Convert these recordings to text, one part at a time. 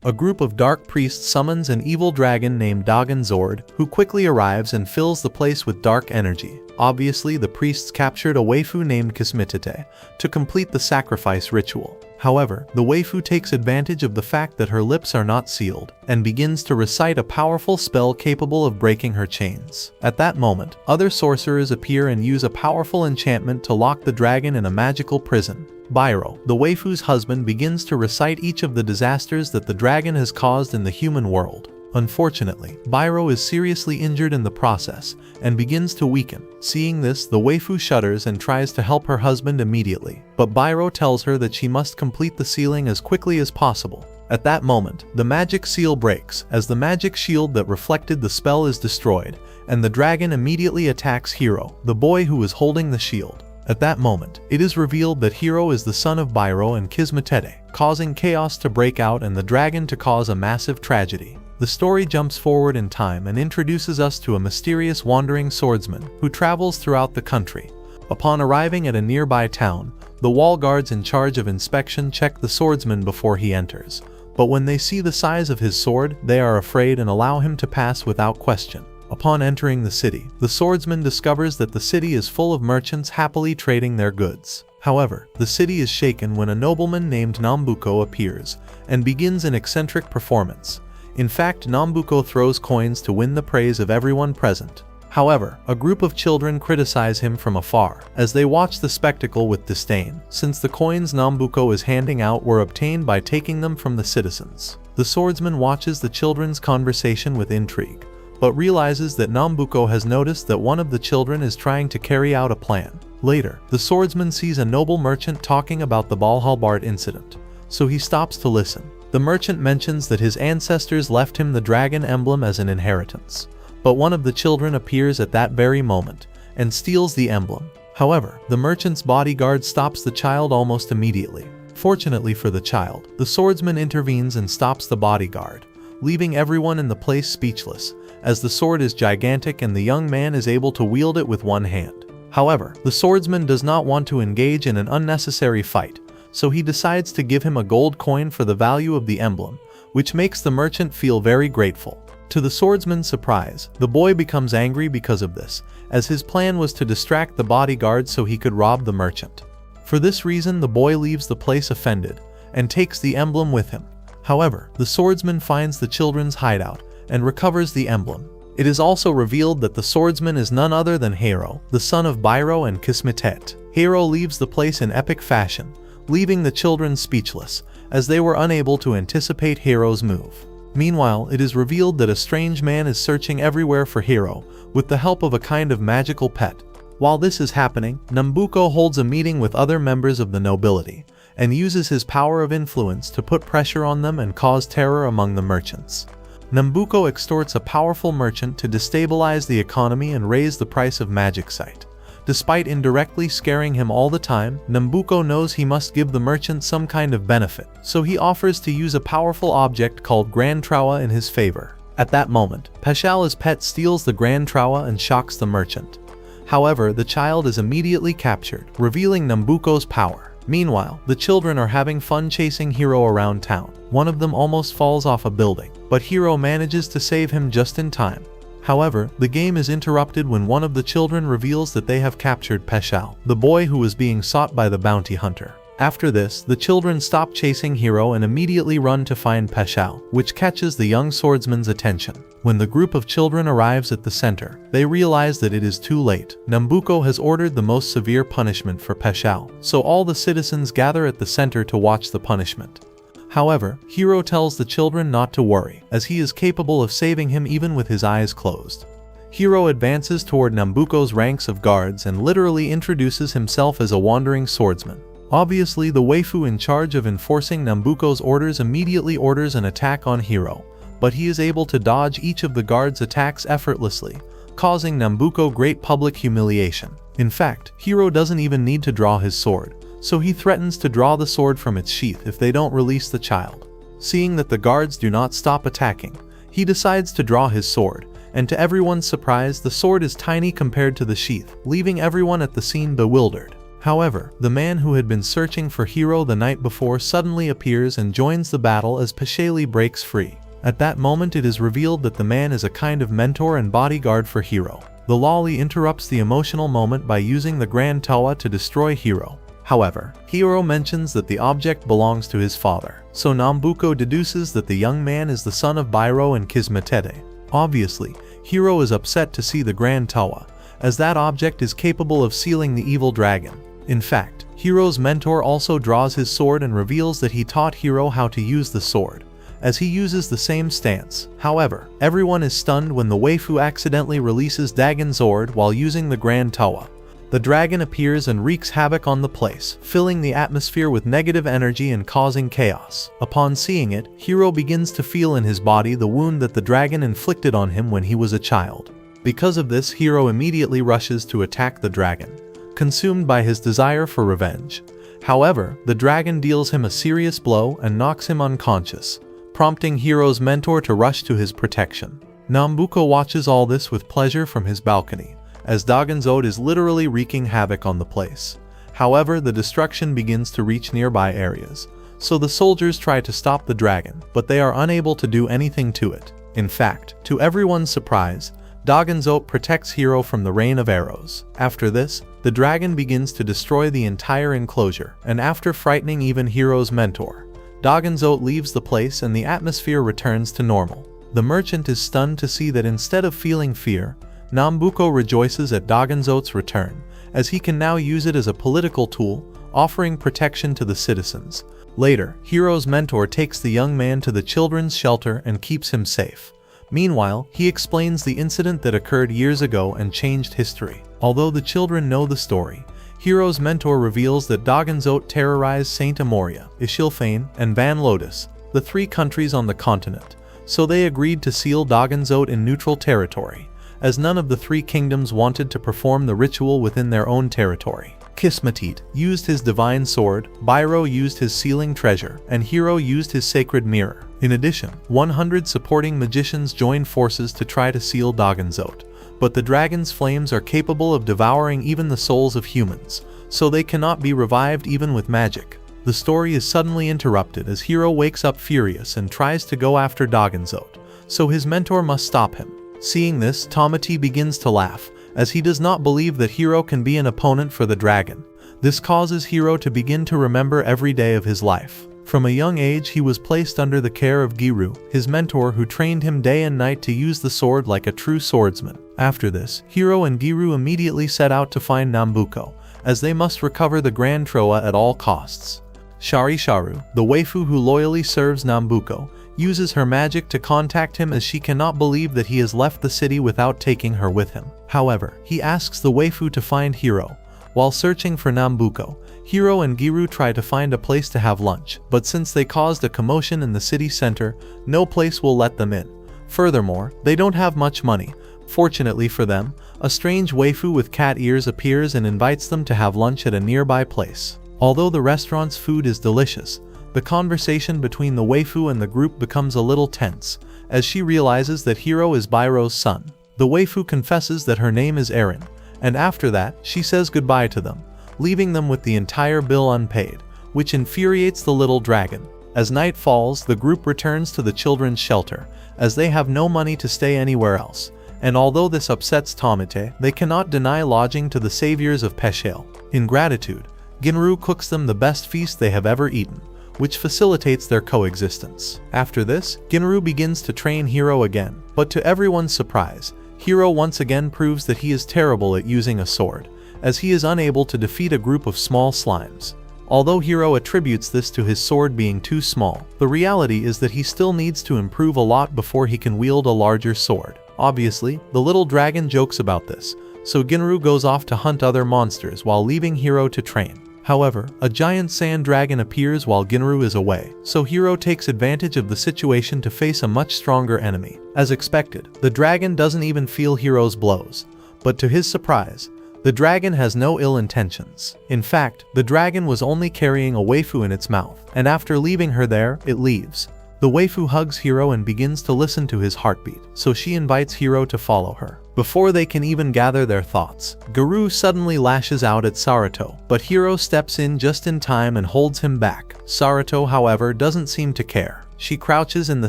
A group of dark priests summons an evil dragon named Dagon Zord, who quickly arrives and fills the place with dark energy. Obviously, the priests captured a waifu named Kismetete to complete the sacrifice ritual. However, the waifu takes advantage of the fact that her lips are not sealed, and begins to recite a powerful spell capable of breaking her chains. At that moment, other sorcerers appear and use a powerful enchantment to lock the dragon in a magical prison. Bairo, the waifu's husband, begins to recite each of the disasters that the dragon has caused in the human world. Unfortunately, Bairo is seriously injured in the process, and begins to weaken. Seeing this, the waifu shudders and tries to help her husband immediately, but Bairo tells her that she must complete the sealing as quickly as possible. At that moment, the magic seal breaks, as the magic shield that reflected the spell is destroyed, and the dragon immediately attacks Hiro, the boy who is holding the shield. At that moment, it is revealed that Hiro is the son of Bairo and Kismetete, causing chaos to break out and the dragon to cause a massive tragedy. The story jumps forward in time and introduces us to a mysterious wandering swordsman who travels throughout the country. Upon arriving at a nearby town, the wall guards in charge of inspection check the swordsman before he enters. But when they see the size of his sword, they are afraid and allow him to pass without question. Upon entering the city, the swordsman discovers that the city is full of merchants happily trading their goods. However, the city is shaken when a nobleman named Nambuko appears and begins an eccentric performance. In fact, Nambuko throws coins to win the praise of everyone present. However, a group of children criticize him from afar, as they watch the spectacle with disdain, since the coins Nambuko is handing out were obtained by taking them from the citizens. The swordsman watches the children's conversation with intrigue, but realizes that Nambuko has noticed that one of the children is trying to carry out a plan. Later, the swordsman sees a noble merchant talking about the Balhalbart incident, so he stops to listen. The merchant mentions that his ancestors left him the dragon emblem as an inheritance, but one of the children appears at that very moment and steals the emblem. However, the merchant's bodyguard stops the child almost immediately. Fortunately for the child, the swordsman intervenes and stops the bodyguard, leaving everyone in the place speechless, as the sword is gigantic and the young man is able to wield it with one hand. However, the swordsman does not want to engage in an unnecessary fight, so he decides to give him a gold coin for the value of the emblem, which makes the merchant feel very grateful. To the swordsman's surprise, the boy becomes angry because of this, as his plan was to distract the bodyguard so he could rob the merchant. For this reason, the boy leaves the place offended and takes the emblem with him. However, the swordsman finds the children's hideout and recovers the emblem. It is also revealed that the swordsman is none other than Hiro, the son of Bairo and Kismetet. Hiro leaves the place in epic fashion, leaving the children speechless, as they were unable to anticipate Hiro's move. Meanwhile, it is revealed that a strange man is searching everywhere for Hiro, with the help of a kind of magical pet. While this is happening, Nambuko holds a meeting with other members of the nobility, and uses his power of influence to put pressure on them and cause terror among the merchants. Nambuko extorts a powerful merchant to destabilize the economy and raise the price of magicite. Despite indirectly scaring him all the time, Nambuko knows he must give the merchant some kind of benefit, so he offers to use a powerful object called Grand Trawa in his favor. At that moment, Pashala's pet steals the Grand Trawa and shocks the merchant. However, the child is immediately captured, revealing Nambuko's power. Meanwhile, the children are having fun chasing Hiro around town. One of them almost falls off a building, but Hiro manages to save him just in time. However, the game is interrupted when one of the children reveals that they have captured Peshal, the boy who was being sought by the bounty hunter. After this, the children stop chasing Hiro and immediately run to find Peshal, which catches the young swordsman's attention. When the group of children arrives at the center, they realize that it is too late. Nambuko has ordered the most severe punishment for Peshal, so all the citizens gather at the center to watch the punishment. However, Hiro tells the children not to worry, as he is capable of saving him even with his eyes closed. Hiro advances toward Nambuko's ranks of guards and literally introduces himself as a wandering swordsman. Obviously, the waifu in charge of enforcing Nambuko's orders immediately orders an attack on Hiro, but he is able to dodge each of the guards' attacks effortlessly, causing Nambuko great public humiliation. In fact, Hiro doesn't even need to draw his sword, so he threatens to draw the sword from its sheath if they don't release the child. Seeing that the guards do not stop attacking, he decides to draw his sword, and to everyone's surprise, the sword is tiny compared to the sheath, leaving everyone at the scene bewildered. However, the man who had been searching for Hiro the night before suddenly appears and joins the battle as Pashali breaks free. At that moment it is revealed that the man is a kind of mentor and bodyguard for Hiro. The lolly interrupts the emotional moment by using the Grand Tawa to destroy Hiro. However, Hiro mentions that the object belongs to his father, so Nambuko deduces that the young man is the son of Bairo and Kismetete. Obviously, Hiro is upset to see the Grand Tawa, as that object is capable of sealing the evil dragon. In fact, Hiro's mentor also draws his sword and reveals that he taught Hiro how to use the sword, as he uses the same stance. However, everyone is stunned when the waifu accidentally releases Dagon Zord while using the Grand Tawa. The dragon appears and wreaks havoc on the place, filling the atmosphere with negative energy and causing chaos. Upon seeing it, Hiro begins to feel in his body the wound that the dragon inflicted on him when he was a child. Because of this, Hiro immediately rushes to attack the dragon, consumed by his desire for revenge. However, the dragon deals him a serious blow and knocks him unconscious, prompting Hiro's mentor to rush to his protection. Nambuko watches all this with pleasure from his balcony, as Dagon Zord is literally wreaking havoc on the place. However, the destruction begins to reach nearby areas, so the soldiers try to stop the dragon, but they are unable to do anything to it. In fact, to everyone's surprise, Dagon Zord protects Hiro from the rain of arrows. After this, the dragon begins to destroy the entire enclosure, and after frightening even Hiro's mentor, Dagon Zord leaves the place and the atmosphere returns to normal. The merchant is stunned to see that instead of feeling fear, Nambuko rejoices at Dagon Zord's return, as he can now use it as a political tool, offering protection to the citizens. Later, Hiro's mentor takes the young man to the children's shelter and keeps him safe. Meanwhile, he explains the incident that occurred years ago and changed history. Although the children know the story, Hiro's mentor reveals that Dagon Zord terrorized Saint Amoria, Ishilfane, and Van Lotus, the three countries on the continent, so they agreed to seal Dagon Zord in neutral territory, as none of the three kingdoms wanted to perform the ritual within their own territory. Kismetete used his divine sword, Bairo used his sealing treasure, and Hiro used his sacred mirror. In addition, 100 supporting magicians joined forces to try to seal Dagon Zord, but the dragon's flames are capable of devouring even the souls of humans, so they cannot be revived even with magic. The story is suddenly interrupted as Hiro wakes up furious and tries to go after Dagon Zord, so his mentor must stop him. Seeing this, Tamati begins to laugh, as he does not believe that Hiro can be an opponent for the dragon. This causes Hiro to begin to remember every day of his life. From a young age he was placed under the care of Giru, his mentor, who trained him day and night to use the sword like a true swordsman. After this, Hiro and Giru immediately set out to find Nambuko, as they must recover the Grand Troa at all costs. Shari Sharu, the waifu who loyally serves Nambuko, uses her magic to contact him as she cannot believe that he has left the city without taking her with him. However, he asks the waifu to find Hiro. While searching for Nambuko, Hiro and Giru try to find a place to have lunch, but since they caused a commotion in the city center, no place will let them in. Furthermore, they don't have much money. Fortunately for them, a strange waifu with cat ears appears and invites them to have lunch at a nearby place. Although the restaurant's food is delicious, the conversation between the waifu and the group becomes a little tense, as she realizes that Hiro is Bairo's son. The waifu confesses that her name is Erin, and after that, she says goodbye to them, leaving them with the entire bill unpaid, which infuriates the little dragon. As night falls, the group returns to the children's shelter, as they have no money to stay anywhere else, and although this upsets Tamate, they cannot deny lodging to the saviors of Peshale. In gratitude, Ginru cooks them the best feast they have ever eaten, which facilitates their coexistence. After this, Ginru begins to train Hiro again, but to everyone's surprise, Hiro once again proves that he is terrible at using a sword, as he is unable to defeat a group of small slimes. Although Hiro attributes this to his sword being too small, the reality is that he still needs to improve a lot before he can wield a larger sword. Obviously, the little dragon jokes about this, so Ginru goes off to hunt other monsters while leaving Hiro to train. However, a giant sand dragon appears while Ginru is away, so Hiro takes advantage of the situation to face a much stronger enemy. As expected, the dragon doesn't even feel Hiro's blows, but to his surprise, the dragon has no ill intentions. In fact, the dragon was only carrying a waifu in its mouth, and after leaving her there, it leaves. The waifu hugs Hiro and begins to listen to his heartbeat, so she invites Hiro to follow her. Before they can even gather their thoughts, Garou suddenly lashes out at Sarato, but Hiro steps in just in time and holds him back. Sarato, however, doesn't seem to care. She crouches in the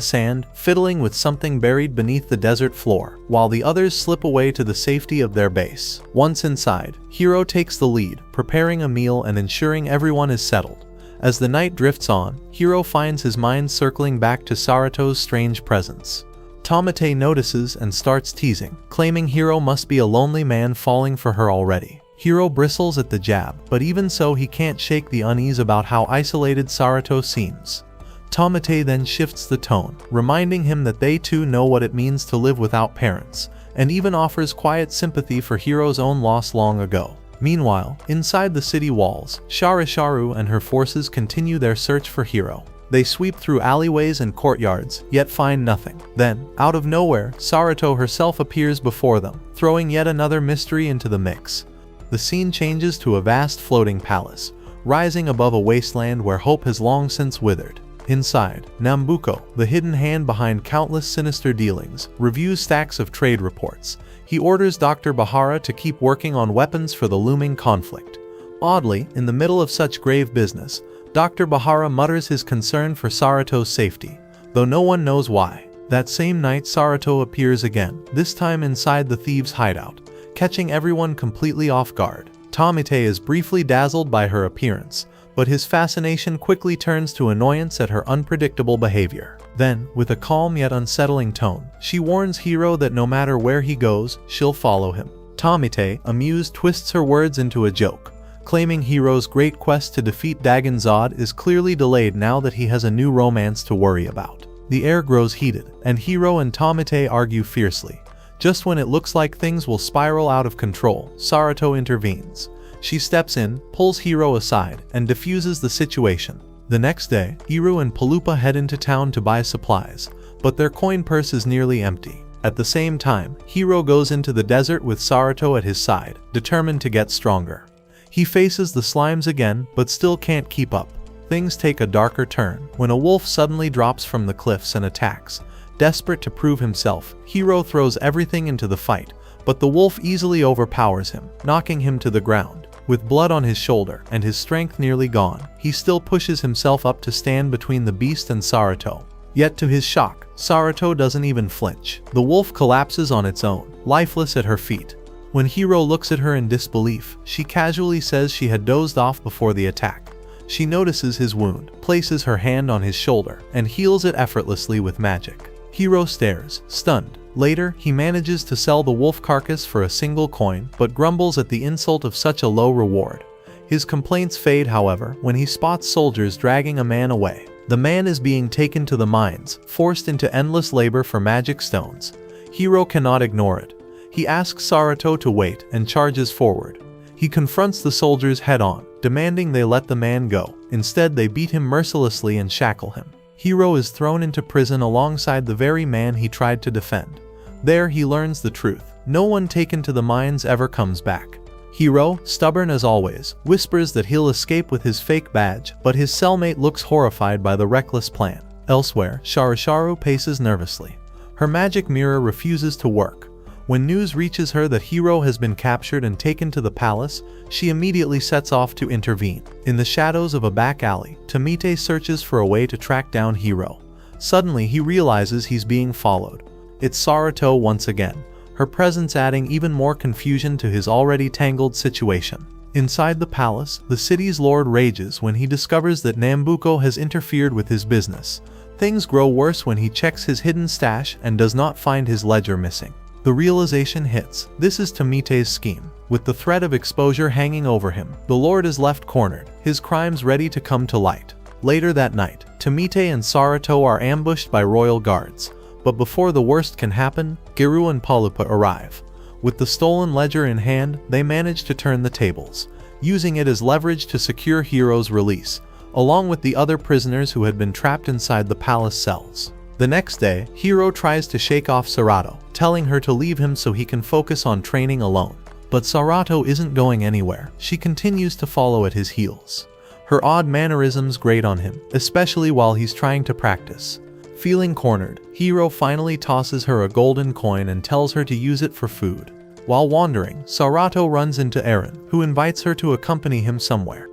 sand, fiddling with something buried beneath the desert floor, while the others slip away to the safety of their base. Once inside, Hiro takes the lead, preparing a meal and ensuring everyone is settled. As the night drifts on, Hiro finds his mind circling back to Sarato's strange presence. Tamate notices and starts teasing, claiming Hiro must be a lonely man falling for her already. Hiro bristles at the jab, but even so he can't shake the unease about how isolated Sarato seems. Tamate then shifts the tone, reminding him that they too know what it means to live without parents, and even offers quiet sympathy for Hiro's own loss long ago. Meanwhile, inside the city walls, Sharisharu and her forces continue their search for Hiro. They sweep through alleyways and courtyards, yet find nothing. Then, out of nowhere, Sarato herself appears before them, throwing yet another mystery into the mix. The scene changes to a vast floating palace, rising above a wasteland where hope has long since withered. Inside, Nambuko, the hidden hand behind countless sinister dealings, reviews stacks of trade reports. He orders Dr. Bahara to keep working on weapons for the looming conflict. Oddly, in the middle of such grave business, Dr. Bahara mutters his concern for Sarato's safety, though no one knows why. That same night, Sarato appears again, this time inside the thieves' hideout, catching everyone completely off guard. Tamate is briefly dazzled by her appearance, but his fascination quickly turns to annoyance at her unpredictable behavior. Then, with a calm yet unsettling tone, she warns Hiro that no matter where he goes, she'll follow him. Tamate, amused, twists her words into a joke, claiming Hiro's great quest to defeat Dagon Zod is clearly delayed now that he has a new romance to worry about. The air grows heated, and Hiro and Tamate argue fiercely. Just when it looks like things will spiral out of control, Sarato intervenes. She steps in, pulls Hiro aside, and diffuses the situation. The next day, Iru and Palupa head into town to buy supplies, but their coin purse is nearly empty. At the same time, Hiro goes into the desert with Sarato at his side, determined to get stronger. He faces the slimes again, but still can't keep up. Things take a darker turn when a wolf suddenly drops from the cliffs and attacks. Desperate to prove himself, Hiro throws everything into the fight, but the wolf easily overpowers him, knocking him to the ground. With blood on his shoulder and his strength nearly gone, he still pushes himself up to stand between the beast and Sarato. Yet to his shock, Sarato doesn't even flinch. The wolf collapses on its own, lifeless at her feet. When Hiro looks at her in disbelief, she casually says she had dozed off before the attack. She notices his wound, places her hand on his shoulder, and heals it effortlessly with magic. Hiro stares, stunned. Later, he manages to sell the wolf carcass for a single coin, but grumbles at the insult of such a low reward. His complaints fade, however, when he spots soldiers dragging a man away. The man is being taken to the mines, forced into endless labor for magic stones. Hiro cannot ignore it. He asks Sarato to wait and charges forward. He confronts the soldiers head-on, demanding they let the man go. Instead, they beat him mercilessly and shackle him. Hiro is thrown into prison alongside the very man he tried to defend. There he learns the truth. No one taken to the mines ever comes back. Hiro, stubborn as always, whispers that he'll escape with his fake badge, but his cellmate looks horrified by the reckless plan. Elsewhere, Sharisharu paces nervously. Her magic mirror refuses to work. When news reaches her that Hiro has been captured and taken to the palace, she immediately sets off to intervene. In the shadows of a back alley, Tamate searches for a way to track down Hiro. Suddenly, he realizes he's being followed. It's Sarato once again, her presence adding even more confusion to his already tangled situation. Inside the palace, the city's lord rages when he discovers that Nambuko has interfered with his business. Things grow worse when he checks his hidden stash and does not find his ledger missing. The realization hits. This is Tamate's scheme. With the threat of exposure hanging over him, the lord is left cornered, his crimes ready to come to light. Later that night, Tamate and Sarato are ambushed by royal guards. But before the worst can happen, Garou and Palupa arrive. With the stolen ledger in hand, they manage to turn the tables, using it as leverage to secure Hiro's release, along with the other prisoners who had been trapped inside the palace cells. The next day, Hiro tries to shake off Sarato, telling her to leave him so he can focus on training alone. But Sarato isn't going anywhere. She continues to follow at his heels. Her odd mannerisms grate on him, especially while he's trying to practice. Feeling cornered, Hiro finally tosses her a golden coin and tells her to use it for food. While wandering, Sarato runs into Eren, who invites her to accompany him somewhere.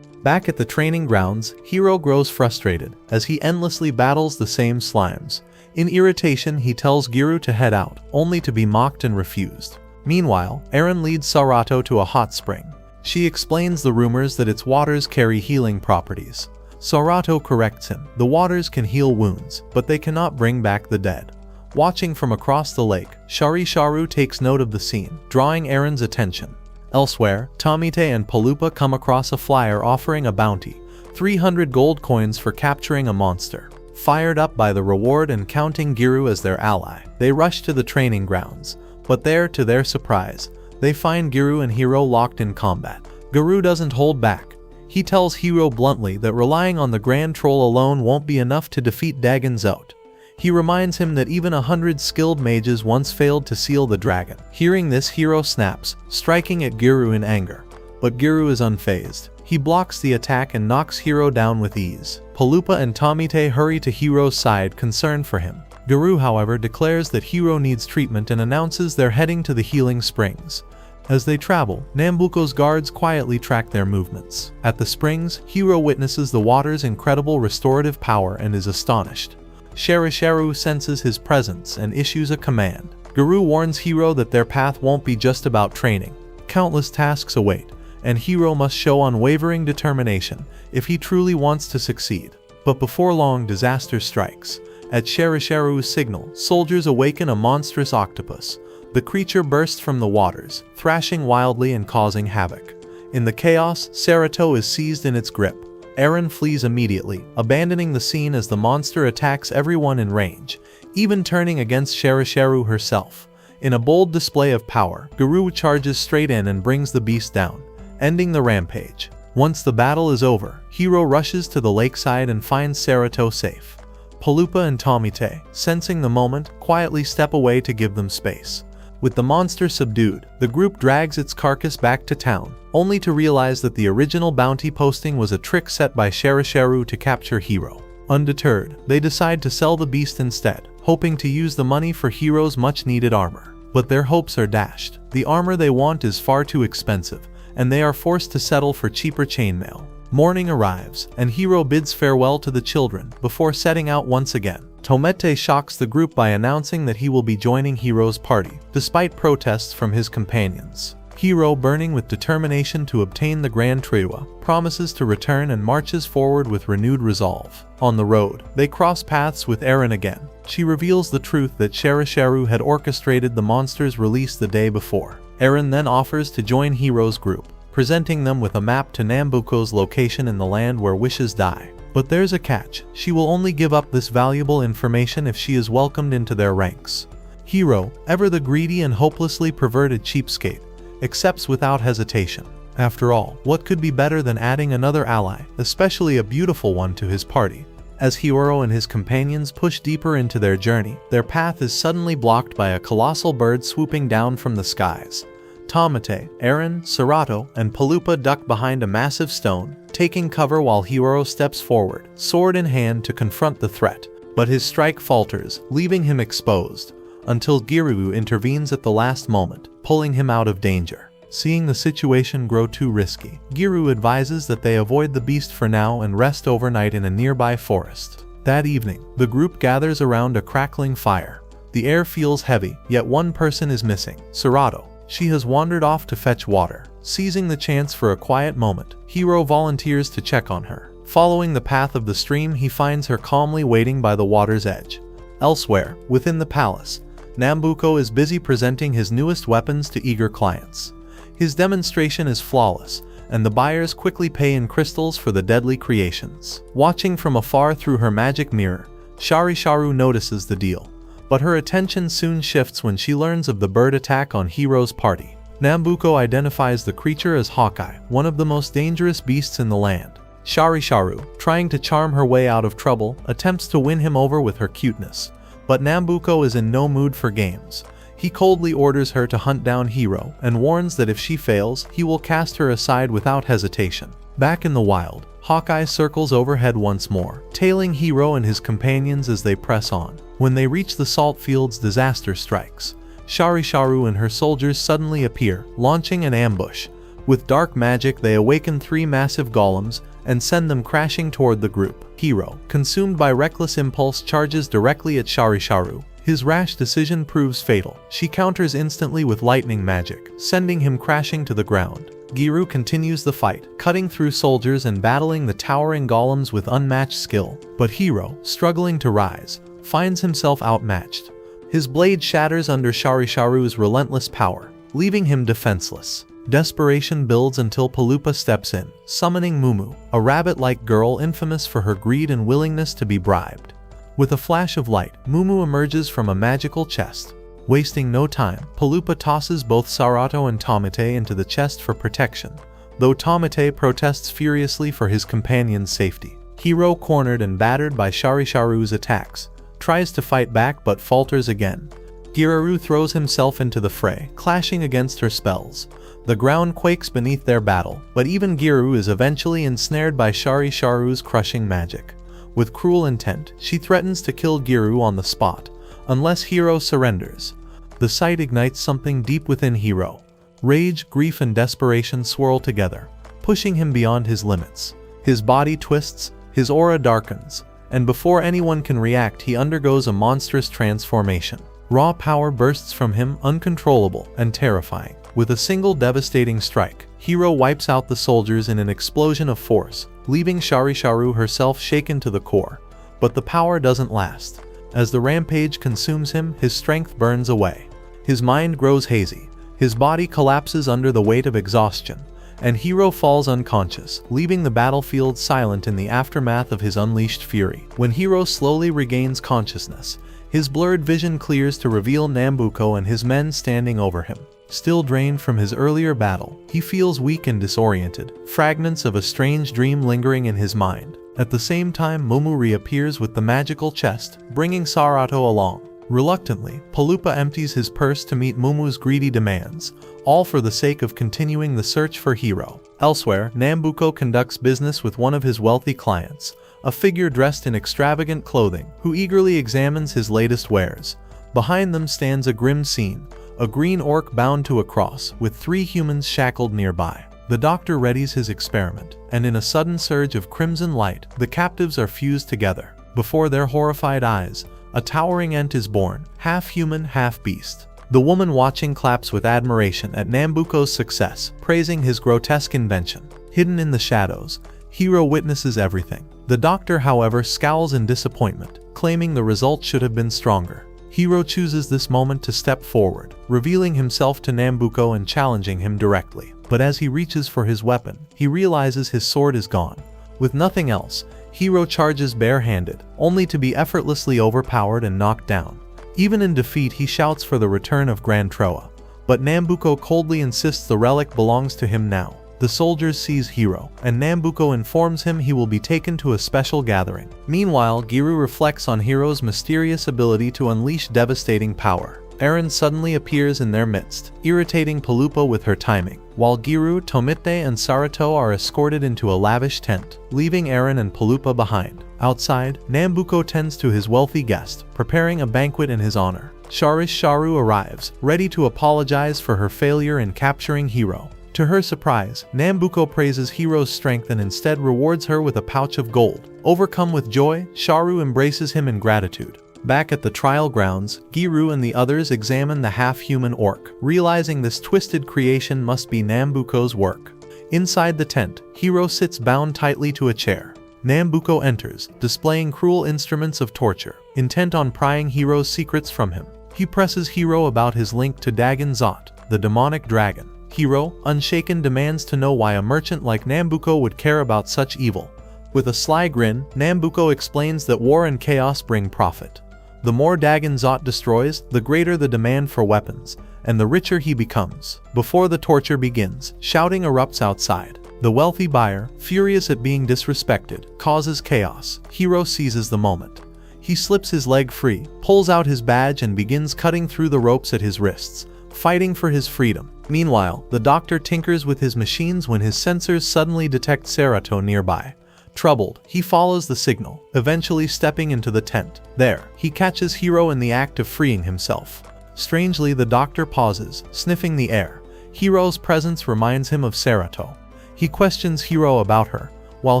Back at the training grounds, Hiro grows frustrated as he endlessly battles the same slimes. In irritation, he tells Giru to head out, only to be mocked and refused. Meanwhile, Eren leads Sarato to a hot spring. She explains the rumors that its waters carry healing properties. Sarato corrects him. The waters can heal wounds, but they cannot bring back the dead. Watching from across the lake, Sharisharu takes note of the scene, drawing Eren's attention. Elsewhere, Tamite and Palupa come across a flyer offering a bounty, 300 gold coins for capturing a monster. Fired up by the reward and counting Giru as their ally, they rush to the training grounds. But there, to their surprise, they find Giru and Hiro locked in combat. Giru doesn't hold back. He tells Hiro bluntly that relying on the Grand Troll alone won't be enough to defeat Dagon Zote. He reminds him that even 100 skilled mages once failed to seal the dragon. Hearing this, Hiro snaps, striking at Giru in anger. But Giru is unfazed. He blocks the attack and knocks Hiro down with ease. Palupa and Tamite hurry to Hiro's side, concerned for him. Giru, however, declares that Hiro needs treatment and announces they're heading to the healing springs. As they travel, Nambuko's guards quietly track their movements. At the springs, Hiro witnesses the water's incredible restorative power and is astonished. Sharisharu senses his presence and issues a command. Giru warns Hiro that their path won't be just about training. Countless tasks await, and Hiro must show unwavering determination if he truly wants to succeed. But before long, disaster strikes. At Sharisharu's signal, soldiers awaken a monstrous octopus. The creature bursts from the waters, thrashing wildly and causing havoc. In the chaos, Sarato is seized in its grip. Eren flees immediately, abandoning the scene as the monster attacks everyone in range, even turning against Sharisharu herself. In a bold display of power, Giru charges straight in and brings the beast down, ending the rampage. Once the battle is over, Hiro rushes to the lakeside and finds Sarato safe. Palupa and Tamite, sensing the moment, quietly step away to give them space. With the monster subdued, the group drags its carcass back to town, only to realize that the original bounty posting was a trick set by Sharisharu to capture Hiro. Undeterred, they decide to sell the beast instead, hoping to use the money for Hiro's much-needed armor. But their hopes are dashed. The armor they want is far too expensive, and they are forced to settle for cheaper chainmail. Morning arrives, and Hiro bids farewell to the children before setting out once again. Tomete shocks the group by announcing that he will be joining Hiro's party, despite protests from his companions. Hiro, burning with determination to obtain the Grand Trewa, promises to return and marches forward with renewed resolve. On the road, they cross paths with Eren again. She reveals the truth that Sharisharu had orchestrated the monster's release the day before. Eren then offers to join Hiro's group, presenting them with a map to Nambuko's location in the land where wishes die. But there's a catch. She will only give up this valuable information if she is welcomed into their ranks. Hiro, ever the greedy and hopelessly perverted cheapskate, accepts without hesitation. After all, what could be better than adding another ally, especially a beautiful one, to his party? As Hiro and his companions push deeper into their journey, their path is suddenly blocked by a colossal bird swooping down from the skies. Tamate, Eren, Sarato, and Palupa duck behind a massive stone, taking cover while Hiro steps forward, sword in hand, to confront the threat. But his strike falters, leaving him exposed, until Giru intervenes at the last moment, pulling him out of danger. Seeing the situation grow too risky, Giru advises that they avoid the beast for now and rest overnight in a nearby forest. That evening, the group gathers around a crackling fire. The air feels heavy, yet one person is missing: Sarato. She has wandered off to fetch water. Seizing the chance for a quiet moment, Hiro volunteers to check on her. Following the path of the stream, he finds her calmly waiting by the water's edge. Elsewhere, within the palace, Nambuko is busy presenting his newest weapons to eager clients. His demonstration is flawless, and the buyers quickly pay in crystals for the deadly creations. Watching from afar through her magic mirror, Sharisharu notices the deal. But her attention soon shifts when she learns of the bird attack on Hiro's party. Nambuko identifies the creature as Hawkeye, one of the most dangerous beasts in the land. Sharisharu, trying to charm her way out of trouble, attempts to win him over with her cuteness. But Nambuko is in no mood for games. He coldly orders her to hunt down Hiro and warns that if she fails, he will cast her aside without hesitation. Back in the wild, Hawkeye circles overhead once more, tailing Hiro and his companions as they press on. When they reach the salt fields, disaster strikes. Sharisharu and her soldiers suddenly appear, launching an ambush. With dark magic, they awaken 3 massive golems and send them crashing toward the group. Hiro, consumed by reckless impulse, charges directly at Sharisharu. His rash decision proves fatal. She counters instantly with lightning magic, sending him crashing to the ground. Giru continues the fight, cutting through soldiers and battling the towering golems with unmatched skill. But Hiro, struggling to rise, finds himself outmatched. His blade shatters under Sharisharu's relentless power, leaving him defenseless. Desperation builds until Palupa steps in, summoning Mumu, a rabbit-like girl infamous for her greed and willingness to be bribed. With a flash of light, Mumu emerges from a magical chest. Wasting no time, Palupa tosses both Sarato and Tamate into the chest for protection, though Tamate protests furiously for his companion's safety. Hiro, cornered and battered by Sharisharu's attacks, tries to fight back but falters again. Giraru throws himself into the fray, clashing against her spells. The ground quakes beneath their battle, but even Giru is eventually ensnared by Sharisharu's crushing magic. With cruel intent, she threatens to kill Giru on the spot, unless Hiro surrenders. The sight ignites something deep within Hiro. Rage, grief, and desperation swirl together, pushing him beyond his limits. His body twists, his aura darkens, and before anyone can react, he undergoes a monstrous transformation. Raw power bursts from him, uncontrollable and terrifying. With a single devastating strike, Hiro wipes out the soldiers in an explosion of force, leaving Sharisharu herself shaken to the core. But the power doesn't last. As the rampage consumes him, his strength burns away. His mind grows hazy, his body collapses under the weight of exhaustion, and Hiro falls unconscious, leaving the battlefield silent in the aftermath of his unleashed fury. When Hiro slowly regains consciousness, his blurred vision clears to reveal Nambuko and his men standing over him. Still drained from his earlier battle, he feels weak and disoriented, fragments of a strange dream lingering in his mind. At the same time, Mumu reappears with the magical chest, bringing Sarato along. Reluctantly, Palupa empties his purse to meet Mumu's greedy demands, all for the sake of continuing the search for Hiro. Elsewhere, Nambuko conducts business with one of his wealthy clients, a figure dressed in extravagant clothing, who eagerly examines his latest wares. Behind them stands a grim scene, a green orc bound to a cross, with 3 humans shackled nearby. The doctor readies his experiment, and in a sudden surge of crimson light, the captives are fused together. Before their horrified eyes, a towering ent is born, half human, half beast. The woman watching claps with admiration at Nambuko's success, praising his grotesque invention. Hidden in the shadows, Hiro witnesses everything. The doctor, however, scowls in disappointment, claiming the result should have been stronger. Hiro chooses this moment to step forward, revealing himself to Nambuko and challenging him directly. But as he reaches for his weapon, he realizes his sword is gone. With nothing else, Hiro charges barehanded, only to be effortlessly overpowered and knocked down. Even in defeat, he shouts for the return of Grand Troa, but Nambuko coldly insists the relic belongs to him now. The soldiers seize Hiro, and Nambuko informs him he will be taken to a special gathering. Meanwhile, Giru reflects on Hiro's mysterious ability to unleash devastating power. Eren suddenly appears in their midst, irritating Palupa with her timing, while Giru, Tomite, and Sarato are escorted into a lavish tent, leaving Eren and Palupa behind. Outside, Nambuko tends to his wealthy guest, preparing a banquet in his honor. Sharisharu arrives, ready to apologize for her failure in capturing Hiro. To her surprise, Nambuko praises Hiro's strength and instead rewards her with a pouch of gold. Overcome with joy, Sharu embraces him in gratitude. Back at the trial grounds, Giru and the others examine the half-human orc, realizing this twisted creation must be Nambuko's work. Inside the tent, Hiro sits bound tightly to a chair. Nambuko enters, displaying cruel instruments of torture, intent on prying Hiro's secrets from him. He presses Hiro about his link to Dagon Zot, the demonic dragon. Hiro, unshaken, demands to know why a merchant like Nambuko would care about such evil. With a sly grin, Nambuko explains that war and chaos bring profit. The more Dagon Zot destroys, the greater the demand for weapons, and the richer he becomes. Before the torture begins, shouting erupts outside. The wealthy buyer, furious at being disrespected, causes chaos. Hiro seizes the moment. He slips his leg free, pulls out his badge and begins cutting through the ropes at his wrists, fighting for his freedom. Meanwhile, the doctor tinkers with his machines when his sensors suddenly detect Serato nearby. Troubled, he follows the signal, eventually stepping into the tent. There, he catches Hiro in the act of freeing himself. Strangely, the doctor pauses, sniffing the air. Hiro's presence reminds him of Serato. He questions Hiro about her, while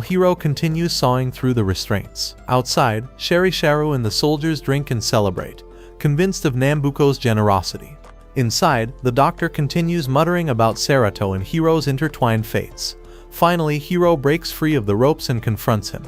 Hiro continues sawing through the restraints. Outside, Sharu and the soldiers drink and celebrate, convinced of Nambuko's generosity. Inside, the doctor continues muttering about Serato and Hiro's intertwined fates. Finally, Hiro breaks free of the ropes and confronts him.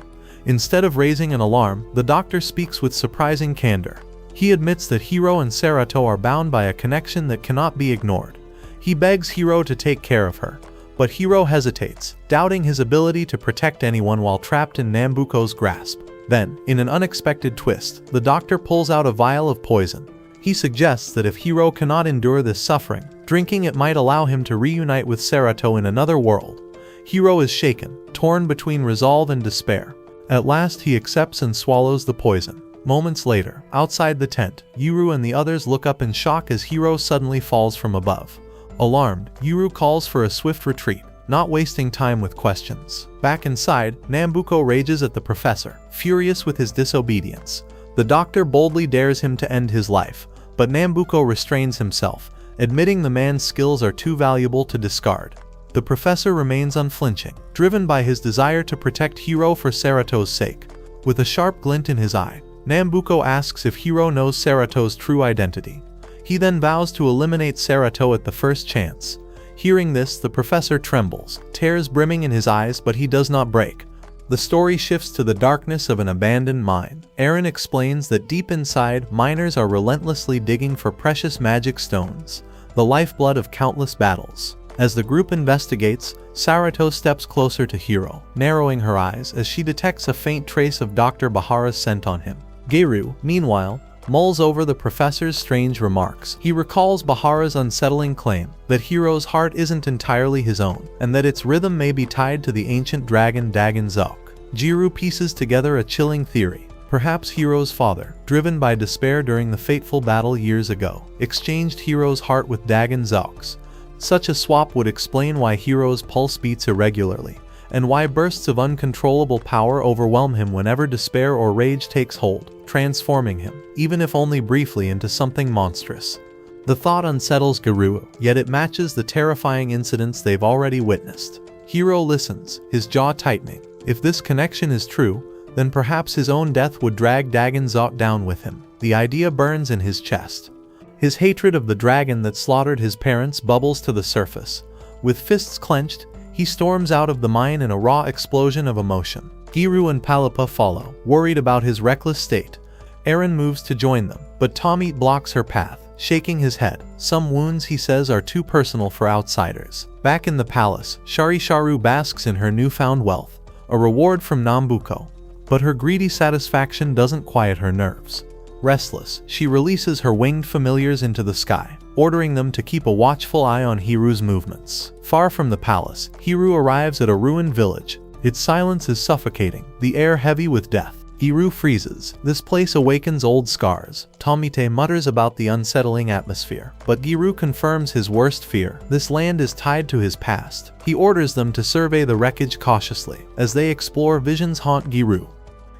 Instead of raising an alarm, the doctor speaks with surprising candor. He admits that Hiro and Serato are bound by a connection that cannot be ignored. He begs Hiro to take care of her, but Hiro hesitates, doubting his ability to protect anyone while trapped in Nambuko's grasp. Then, in an unexpected twist, the doctor pulls out a vial of poison. He suggests that if Hiro cannot endure this suffering, drinking it might allow him to reunite with Serato in another world. Hiro is shaken, torn between resolve and despair. At last he accepts and swallows the poison. Moments later, outside the tent, Yuru and the others look up in shock as Hiro suddenly falls from above. Alarmed, Yuru calls for a swift retreat, not wasting time with questions. Back inside, Nambuko rages at the professor, furious with his disobedience. The doctor boldly dares him to end his life, but Nambuko restrains himself, admitting the man's skills are too valuable to discard. The professor remains unflinching, driven by his desire to protect Hiro for Serato's sake. With a sharp glint in his eye, Nambuko asks if Hiro knows Serato's true identity. He then vows to eliminate Serato at the first chance. Hearing this, the professor trembles, tears brimming in his eyes, but he does not break. The story shifts to the darkness of an abandoned mine. Eren explains that deep inside, miners are relentlessly digging for precious magic stones, the lifeblood of countless battles. As the group investigates, Serato steps closer to Hiro, narrowing her eyes as she detects a faint trace of Dr. Bahara's scent on him. Giru, meanwhile, mulls over the professor's strange remarks. He recalls Bahara's unsettling claim that Hiro's heart isn't entirely his own, and that its rhythm may be tied to the ancient dragon Dagon Zok. Jiru pieces together a chilling theory. Perhaps Hiro's father, driven by despair during the fateful battle years ago, exchanged Hiro's heart with Dagon Zok's. Such a swap would explain why Hiro's pulse beats irregularly, and why bursts of uncontrollable power overwhelm him whenever despair or rage takes hold, transforming him, even if only briefly, into something monstrous. The thought unsettles Garou, yet it matches the terrifying incidents they've already witnessed. Hiro listens, his jaw tightening. If this connection is true, then perhaps his own death would drag Dagon Zok down with him. The idea burns in his chest. His hatred of the dragon that slaughtered his parents bubbles to the surface. With fists clenched, he storms out of the mine in a raw explosion of emotion. Giru and Palapa follow, worried about his reckless state. Eren moves to join them, but Tommy blocks her path, shaking his head. Some wounds, he says, are too personal for outsiders. Back in the palace, Sharu basks in her newfound wealth, a reward from Nambuko. But her greedy satisfaction doesn't quiet her nerves. Restless, she releases her winged familiars into the sky, ordering them to keep a watchful eye on Hiru's movements. Far from the palace, Hiru arrives at a ruined village. Its silence is suffocating, the air heavy with death. Hiru freezes. This place awakens old scars. Tomite mutters about the unsettling atmosphere, but Giru confirms his worst fear. This land is tied to his past. He orders them to survey the wreckage cautiously. As they explore, visions haunt Giru.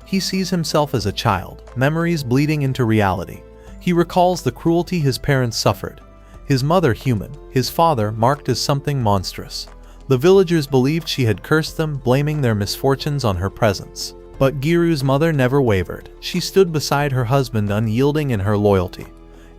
He sees himself as a child, memories bleeding into reality. He recalls the cruelty his parents suffered. His mother human, his father marked as something monstrous. The villagers believed she had cursed them, blaming their misfortunes on her presence. But Giru's mother never wavered. She stood beside her husband, unyielding in her loyalty.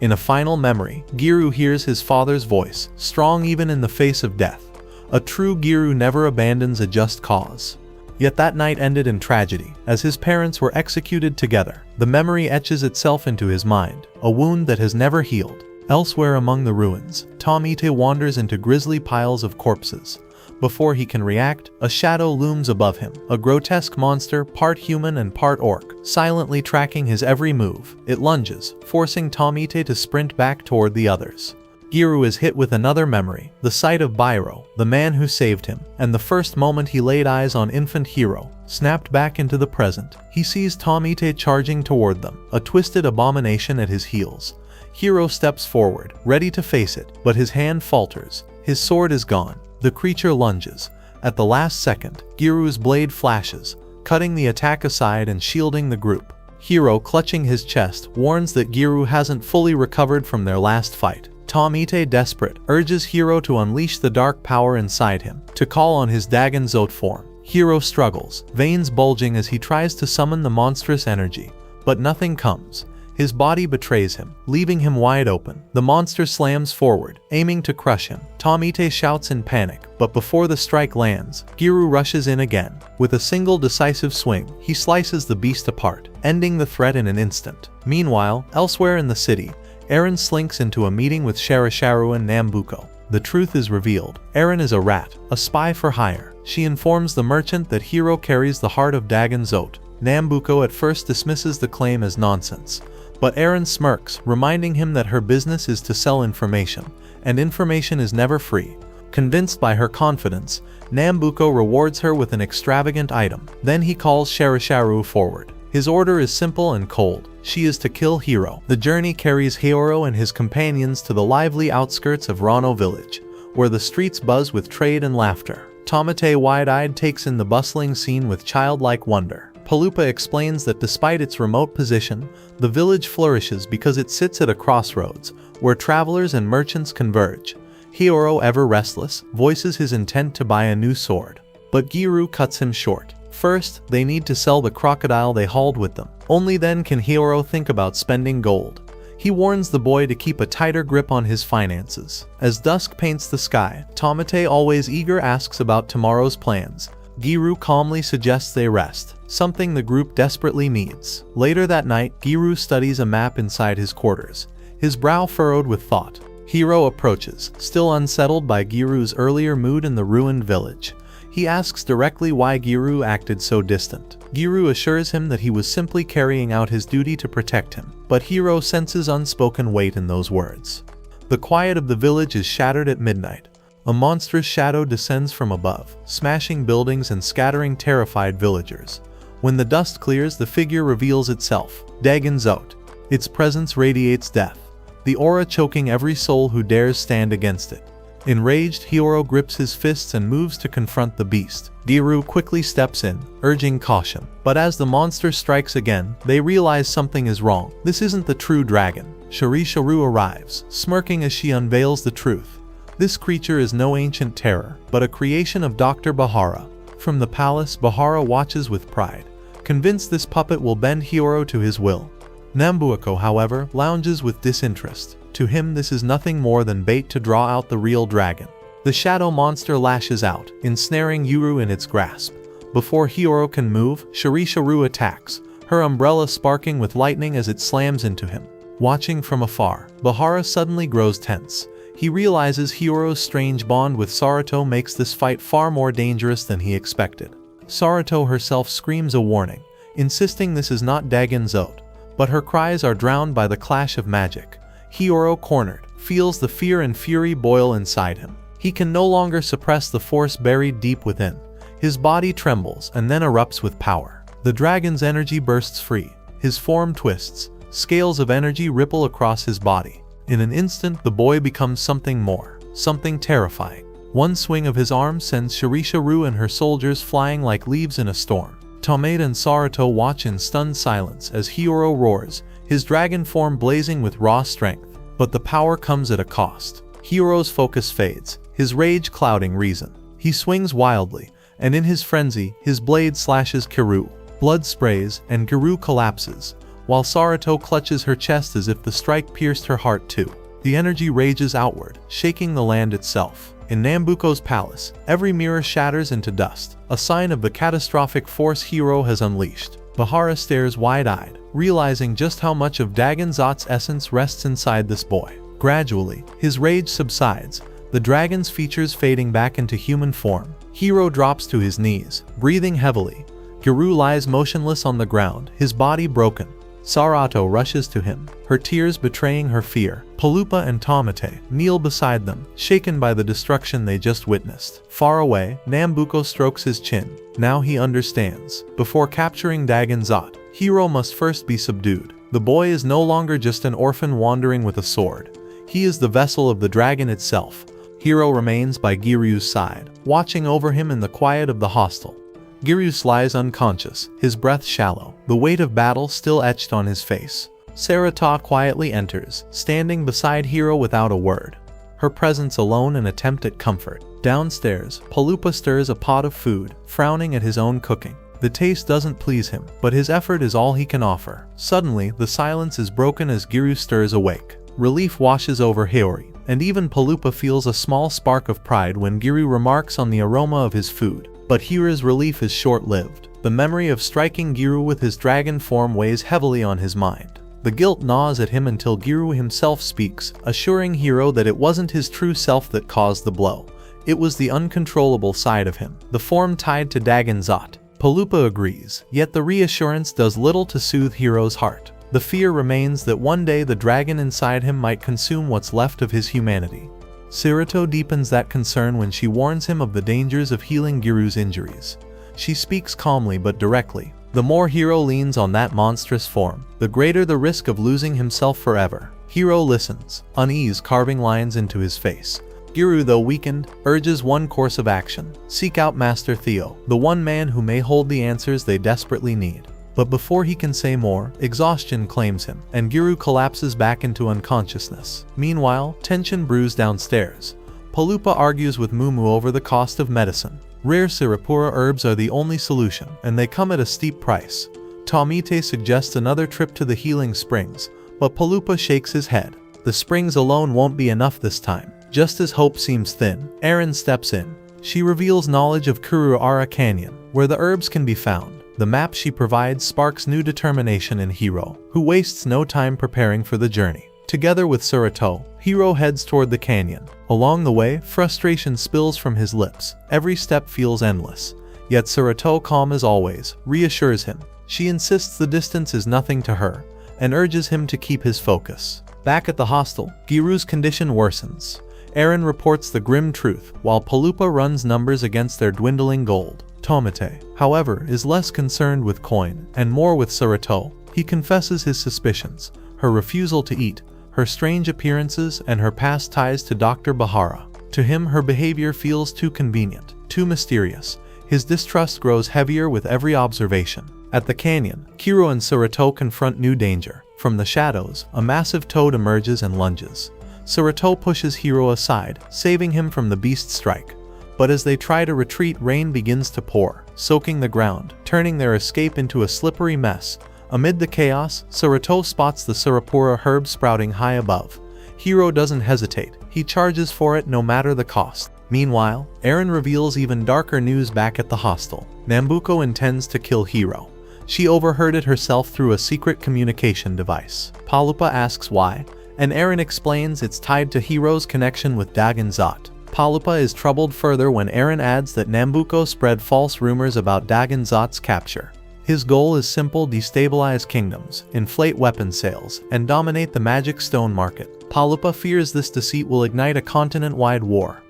In a final memory, Giru hears his father's voice, strong even in the face of death. A true Giru never abandons a just cause. Yet that night ended in tragedy, as his parents were executed together. The memory etches itself into his mind, a wound that has never healed. Elsewhere among the ruins, Tomite wanders into grisly piles of corpses. Before he can react, a shadow looms above him, a grotesque monster, part human and part orc, silently tracking his every move. It lunges, forcing Tomite to sprint back toward the others. Giru is hit with another memory, the sight of Bairo, the man who saved him, and the first moment he laid eyes on infant Hiro, snapped back into the present. He sees Tomite charging toward them, a twisted abomination at his heels. Hiro steps forward, ready to face it, but his hand falters. His sword is gone. The creature lunges. At the last second, Giru's blade flashes, cutting the attack aside and shielding the group. Hiro, clutching his chest, warns that Giru hasn't fully recovered from their last fight. Tomite, desperate, urges Hiro to unleash the dark power inside him, to call on his Dagon Zote form. Hiro struggles, veins bulging as he tries to summon the monstrous energy, but nothing comes. His body betrays him, leaving him wide open. The monster slams forward, aiming to crush him. Tomite shouts in panic, but before the strike lands, Giru rushes in again. With a single decisive swing, he slices the beast apart, ending the threat in an instant. Meanwhile, elsewhere in the city, Eren slinks into a meeting with Sharisharu and Nambuko. The truth is revealed. Eren is a rat, a spy for hire. She informs the merchant that Hiro carries the heart of Dagon Zote. Nambuko at first dismisses the claim as nonsense, but Eren smirks, reminding him that her business is to sell information, and information is never free. Convinced by her confidence, Nambuko rewards her with an extravagant item. Then he calls Sharisharu forward. His order is simple and cold. She is to kill Hiro. The journey carries Hiro and his companions to the lively outskirts of Rano village, where the streets buzz with trade and laughter. Tomite, wide-eyed, takes in the bustling scene with childlike wonder. Palupa explains that despite its remote position, the village flourishes because it sits at a crossroads, where travelers and merchants converge. Hiro, ever restless, voices his intent to buy a new sword. But Giru cuts him short. First, they need to sell the crocodile they hauled with them. Only then can Hiro think about spending gold. He warns the boy to keep a tighter grip on his finances. As dusk paints the sky, Tomite, always eager, asks about tomorrow's plans. Giru calmly suggests they rest, something the group desperately needs. Later that night, Giru studies a map inside his quarters, his brow furrowed with thought. Hiro approaches, still unsettled by Giru's earlier mood in the ruined village. He asks directly why Giru acted so distant. Giru assures him that he was simply carrying out his duty to protect him, but Hiro senses unspoken weight in those words. The quiet of the village is shattered at midnight. A monstrous shadow descends from above, smashing buildings and scattering terrified villagers. When the dust clears, the figure reveals itself, Dagon Zote. Its presence radiates death, the aura choking every soul who dares stand against it. Enraged, Hiro grips his fists and moves to confront the beast. Giru quickly steps in, urging caution. But as the monster strikes again, they realize something is wrong. This isn't the true dragon. Sharisharu arrives, smirking as she unveils the truth. This creature is no ancient terror, but a creation of Dr. Bahara. From the palace, Bahara watches with pride, convinced this puppet will bend Hiro to his will. Nambuko, however, lounges with disinterest. To him, this is nothing more than bait to draw out the real dragon. The shadow monster lashes out, ensnaring Yuru in its grasp. Before Hiro can move, Sharisharu attacks, her umbrella sparking with lightning as it slams into him. Watching from afar, Bahara suddenly grows tense. He realizes Hiro's strange bond with Sarato makes this fight far more dangerous than he expected. Sarato herself screams a warning, insisting this is not Dagon Zote, but her cries are drowned by the clash of magic. Hiro, cornered, feels the fear and fury boil inside him. He can no longer suppress the force buried deep within. His body trembles and then erupts with power. The dragon's energy bursts free. His form twists. Scales of energy ripple across his body. In an instant, the boy becomes something more, something terrifying. One swing of his arm sends Sharisharu and her soldiers flying like leaves in a storm. Tomate and Sarato watch in stunned silence as Hiro roars, his dragon form blazing with raw strength. But the power comes at a cost. Hiro's focus fades, his rage clouding reason. He swings wildly, and in his frenzy, his blade slashes Kiru. Blood sprays, and Kiru collapses, while Sarato clutches her chest as if the strike pierced her heart too. The energy rages outward, shaking the land itself. In Nambuko's palace, every mirror shatters into dust, a sign of the catastrophic force Hiro has unleashed. Bahara stares wide-eyed, realizing just how much of Dagon Zote's essence rests inside this boy. Gradually, his rage subsides, the dragon's features fading back into human form. Hiro drops to his knees, breathing heavily. Giru lies motionless on the ground, his body broken. Sarato rushes to him, her tears betraying her fear. Palupa and Tamate kneel beside them, shaken by the destruction they just witnessed. Far away, Nambuko strokes his chin. Now he understands. Before capturing Dagonzat, Hiro must first be subdued. The boy is no longer just an orphan wandering with a sword. He is the vessel of the dragon itself. Hiro remains by Giryu's side, watching over him in the quiet of the hostel. Giryu lies unconscious, his breath shallow, the weight of battle still etched on his face. Sarata quietly enters, standing beside Hiro without a word. Her presence alone an attempt at comfort. Downstairs, Palupa stirs a pot of food, frowning at his own cooking. The taste doesn't please him, but his effort is all he can offer. Suddenly, the silence is broken as Giryu stirs awake. Relief washes over Hiyori, and even Palupa feels a small spark of pride when Giryu remarks on the aroma of his food. But Hira's relief is short-lived. The memory of striking Giryu with his dragon form weighs heavily on his mind. The guilt gnaws at him until Giryu himself speaks, assuring Hiro that it wasn't his true self that caused the blow. It was the uncontrollable side of him, the form tied to Dagonzat. Palupa agrees, yet the reassurance does little to soothe Hiro's heart. The fear remains that one day the dragon inside him might consume what's left of his humanity. Sarato deepens that concern when she warns him of the dangers of healing Giryu's injuries. She speaks calmly but directly. The more Hiro leans on that monstrous form, the greater the risk of losing himself forever. Hiro listens, unease carving lines into his face. Giryu, though weakened, urges one course of action. Seek out Master Theo, the one man who may hold the answers they desperately need. But before he can say more, exhaustion claims him, and Giryu collapses back into unconsciousness. Meanwhile, tension brews downstairs. Palupa argues with Mumu over the cost of medicine. Rare Sirapura herbs are the only solution, and they come at a steep price. Tamite suggests another trip to the healing springs, but Palupa shakes his head. The springs alone won't be enough this time. Just as hope seems thin, Erin steps in. She reveals knowledge of Kuruara Canyon, where the herbs can be found. The map she provides sparks new determination in Hiro, who wastes no time preparing for the journey. Together with Sarato, Hiro heads toward the canyon. Along the way, frustration spills from his lips. Every step feels endless. Yet Sarato, calm as always, reassures him. She insists the distance is nothing to her, and urges him to keep his focus. Back at the hostel, Giryu's condition worsens. Erin reports the grim truth, while Palupa runs numbers against their dwindling gold. Tamate, however, is less concerned with coin, and more with Sarato. He confesses his suspicions, her refusal to eat, her strange appearances, and her past ties to Dr. Bahara. To him, her behavior feels too convenient, too mysterious. His distrust grows heavier with every observation. At the canyon, Kiro and Sarato confront new danger. From the shadows, a massive toad emerges and lunges. Sarato pushes Hiro aside, saving him from the beast's strike. But as they try to retreat, rain begins to pour, soaking the ground, turning their escape into a slippery mess. Amid the chaos, Sarato spots the Surapura herb sprouting high above. Hiro doesn't hesitate. He charges for it no matter the cost. Meanwhile, Erin reveals even darker news back at the hostel. Nambuko intends to kill Hiro. She overheard it herself through a secret communication device. Palupa asks why, and Erin explains it's tied to Hiro's connection with Dagonzat. Palupa is troubled further when Erin adds that Nambuko spread false rumors about Dagonzat's capture. His goal is simple: destabilize kingdoms, inflate weapon sales, and dominate the magic stone market. Palupa fears this deceit will ignite a continent-wide war.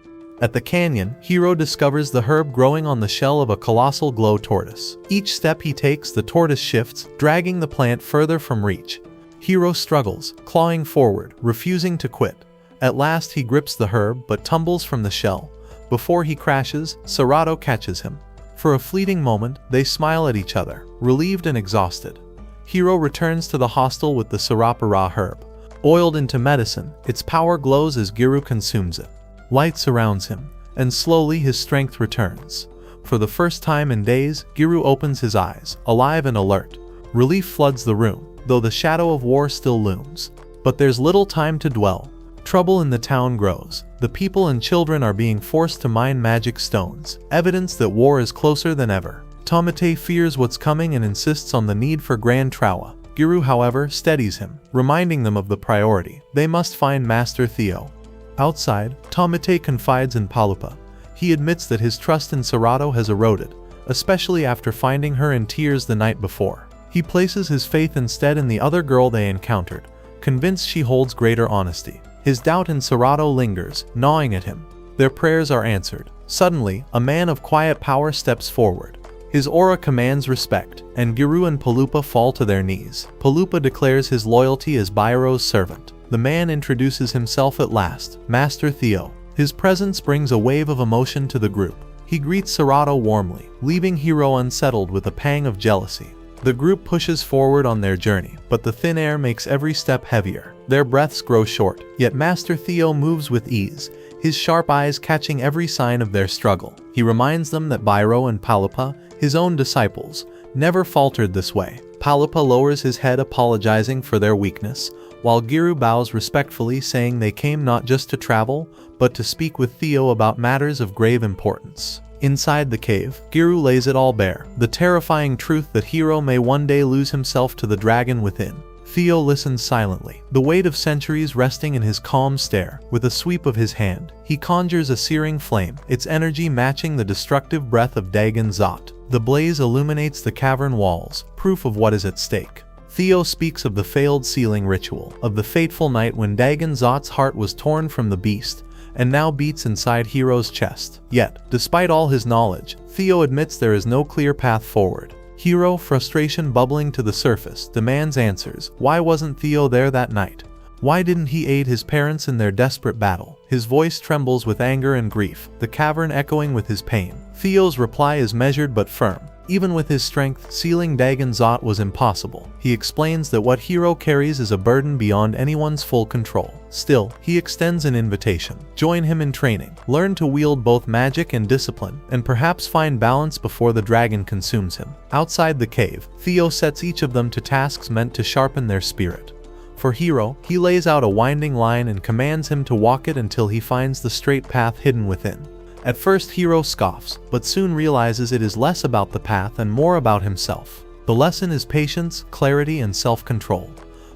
At the canyon, Hiro discovers the herb growing on the shell of a colossal glow tortoise. Each step he takes, the tortoise shifts, dragging the plant further from reach. Hiro struggles, clawing forward, refusing to quit. At last he grips the herb but tumbles from the shell. Before he crashes, Sarato catches him. For a fleeting moment, they smile at each other, relieved and exhausted. Hiro returns to the hostel with the Surapura herb. Oiled into medicine, its power glows as Giryu consumes it. Light surrounds him, and slowly his strength returns. For the first time in days, Giryu opens his eyes, alive and alert. Relief floods the room, though the shadow of war still looms. But there's little time to dwell. Trouble in the town grows. The people and children are being forced to mine magic stones, evidence that war is closer than ever. Tamate fears what's coming and insists on the need for Grand Trawa. Giryu, however, steadies him, reminding them of the priority. They must find Master Theo. Outside, Tamate confides in Palupa. He admits that his trust in Sarato has eroded, especially after finding her in tears the night before. He places his faith instead in the other girl they encountered, convinced she holds greater honesty. His doubt in Serato lingers, gnawing at him. Their prayers are answered. Suddenly, a man of quiet power steps forward. His aura commands respect, and Giru and Palupa fall to their knees. Palupa declares his loyalty as Bairo's servant. The man introduces himself at last, Master Theo. His presence brings a wave of emotion to the group. He greets Serato warmly, leaving Hiro unsettled with a pang of jealousy. The group pushes forward on their journey, but the thin air makes every step heavier. Their breaths grow short, yet Master Theo moves with ease, his sharp eyes catching every sign of their struggle. He reminds them that Bairo and Palupa, his own disciples, never faltered this way. Palupa lowers his head, apologizing for their weakness, while Giru bows respectfully, saying they came not just to travel, but to speak with Theo about matters of grave importance. Inside the cave, Giru lays it all bare, the terrifying truth that Hiro may one day lose himself to the dragon within. Theo listens silently, the weight of centuries resting in his calm stare. With a sweep of his hand, he conjures a searing flame, its energy matching the destructive breath of Dagon Zot. The blaze illuminates the cavern walls, proof of what is at stake. Theo speaks of the failed sealing ritual, of the fateful night when Dagon Zot's heart was torn from the beast, and now beats inside Hiro's chest. Yet, despite all his knowledge, Theo admits there is no clear path forward. Hiro, frustration bubbling to the surface, demands answers. Why wasn't Theo there that night? Why didn't he aid his parents in their desperate battle? His voice trembles with anger and grief, the cavern echoing with his pain. Theo's reply is measured but firm. Even with his strength, sealing Dagon Zot was impossible. He explains that what Hiro carries is a burden beyond anyone's full control. Still, he extends an invitation. Join him in training. Learn to wield both magic and discipline, and perhaps find balance before the dragon consumes him. Outside the cave, Theo sets each of them to tasks meant to sharpen their spirit. For Hiro, he lays out a winding line and commands him to walk it until he finds the straight path hidden within. At first, Hiro scoffs, but soon realizes it is less about the path and more about himself. The lesson is patience, clarity, and self-control.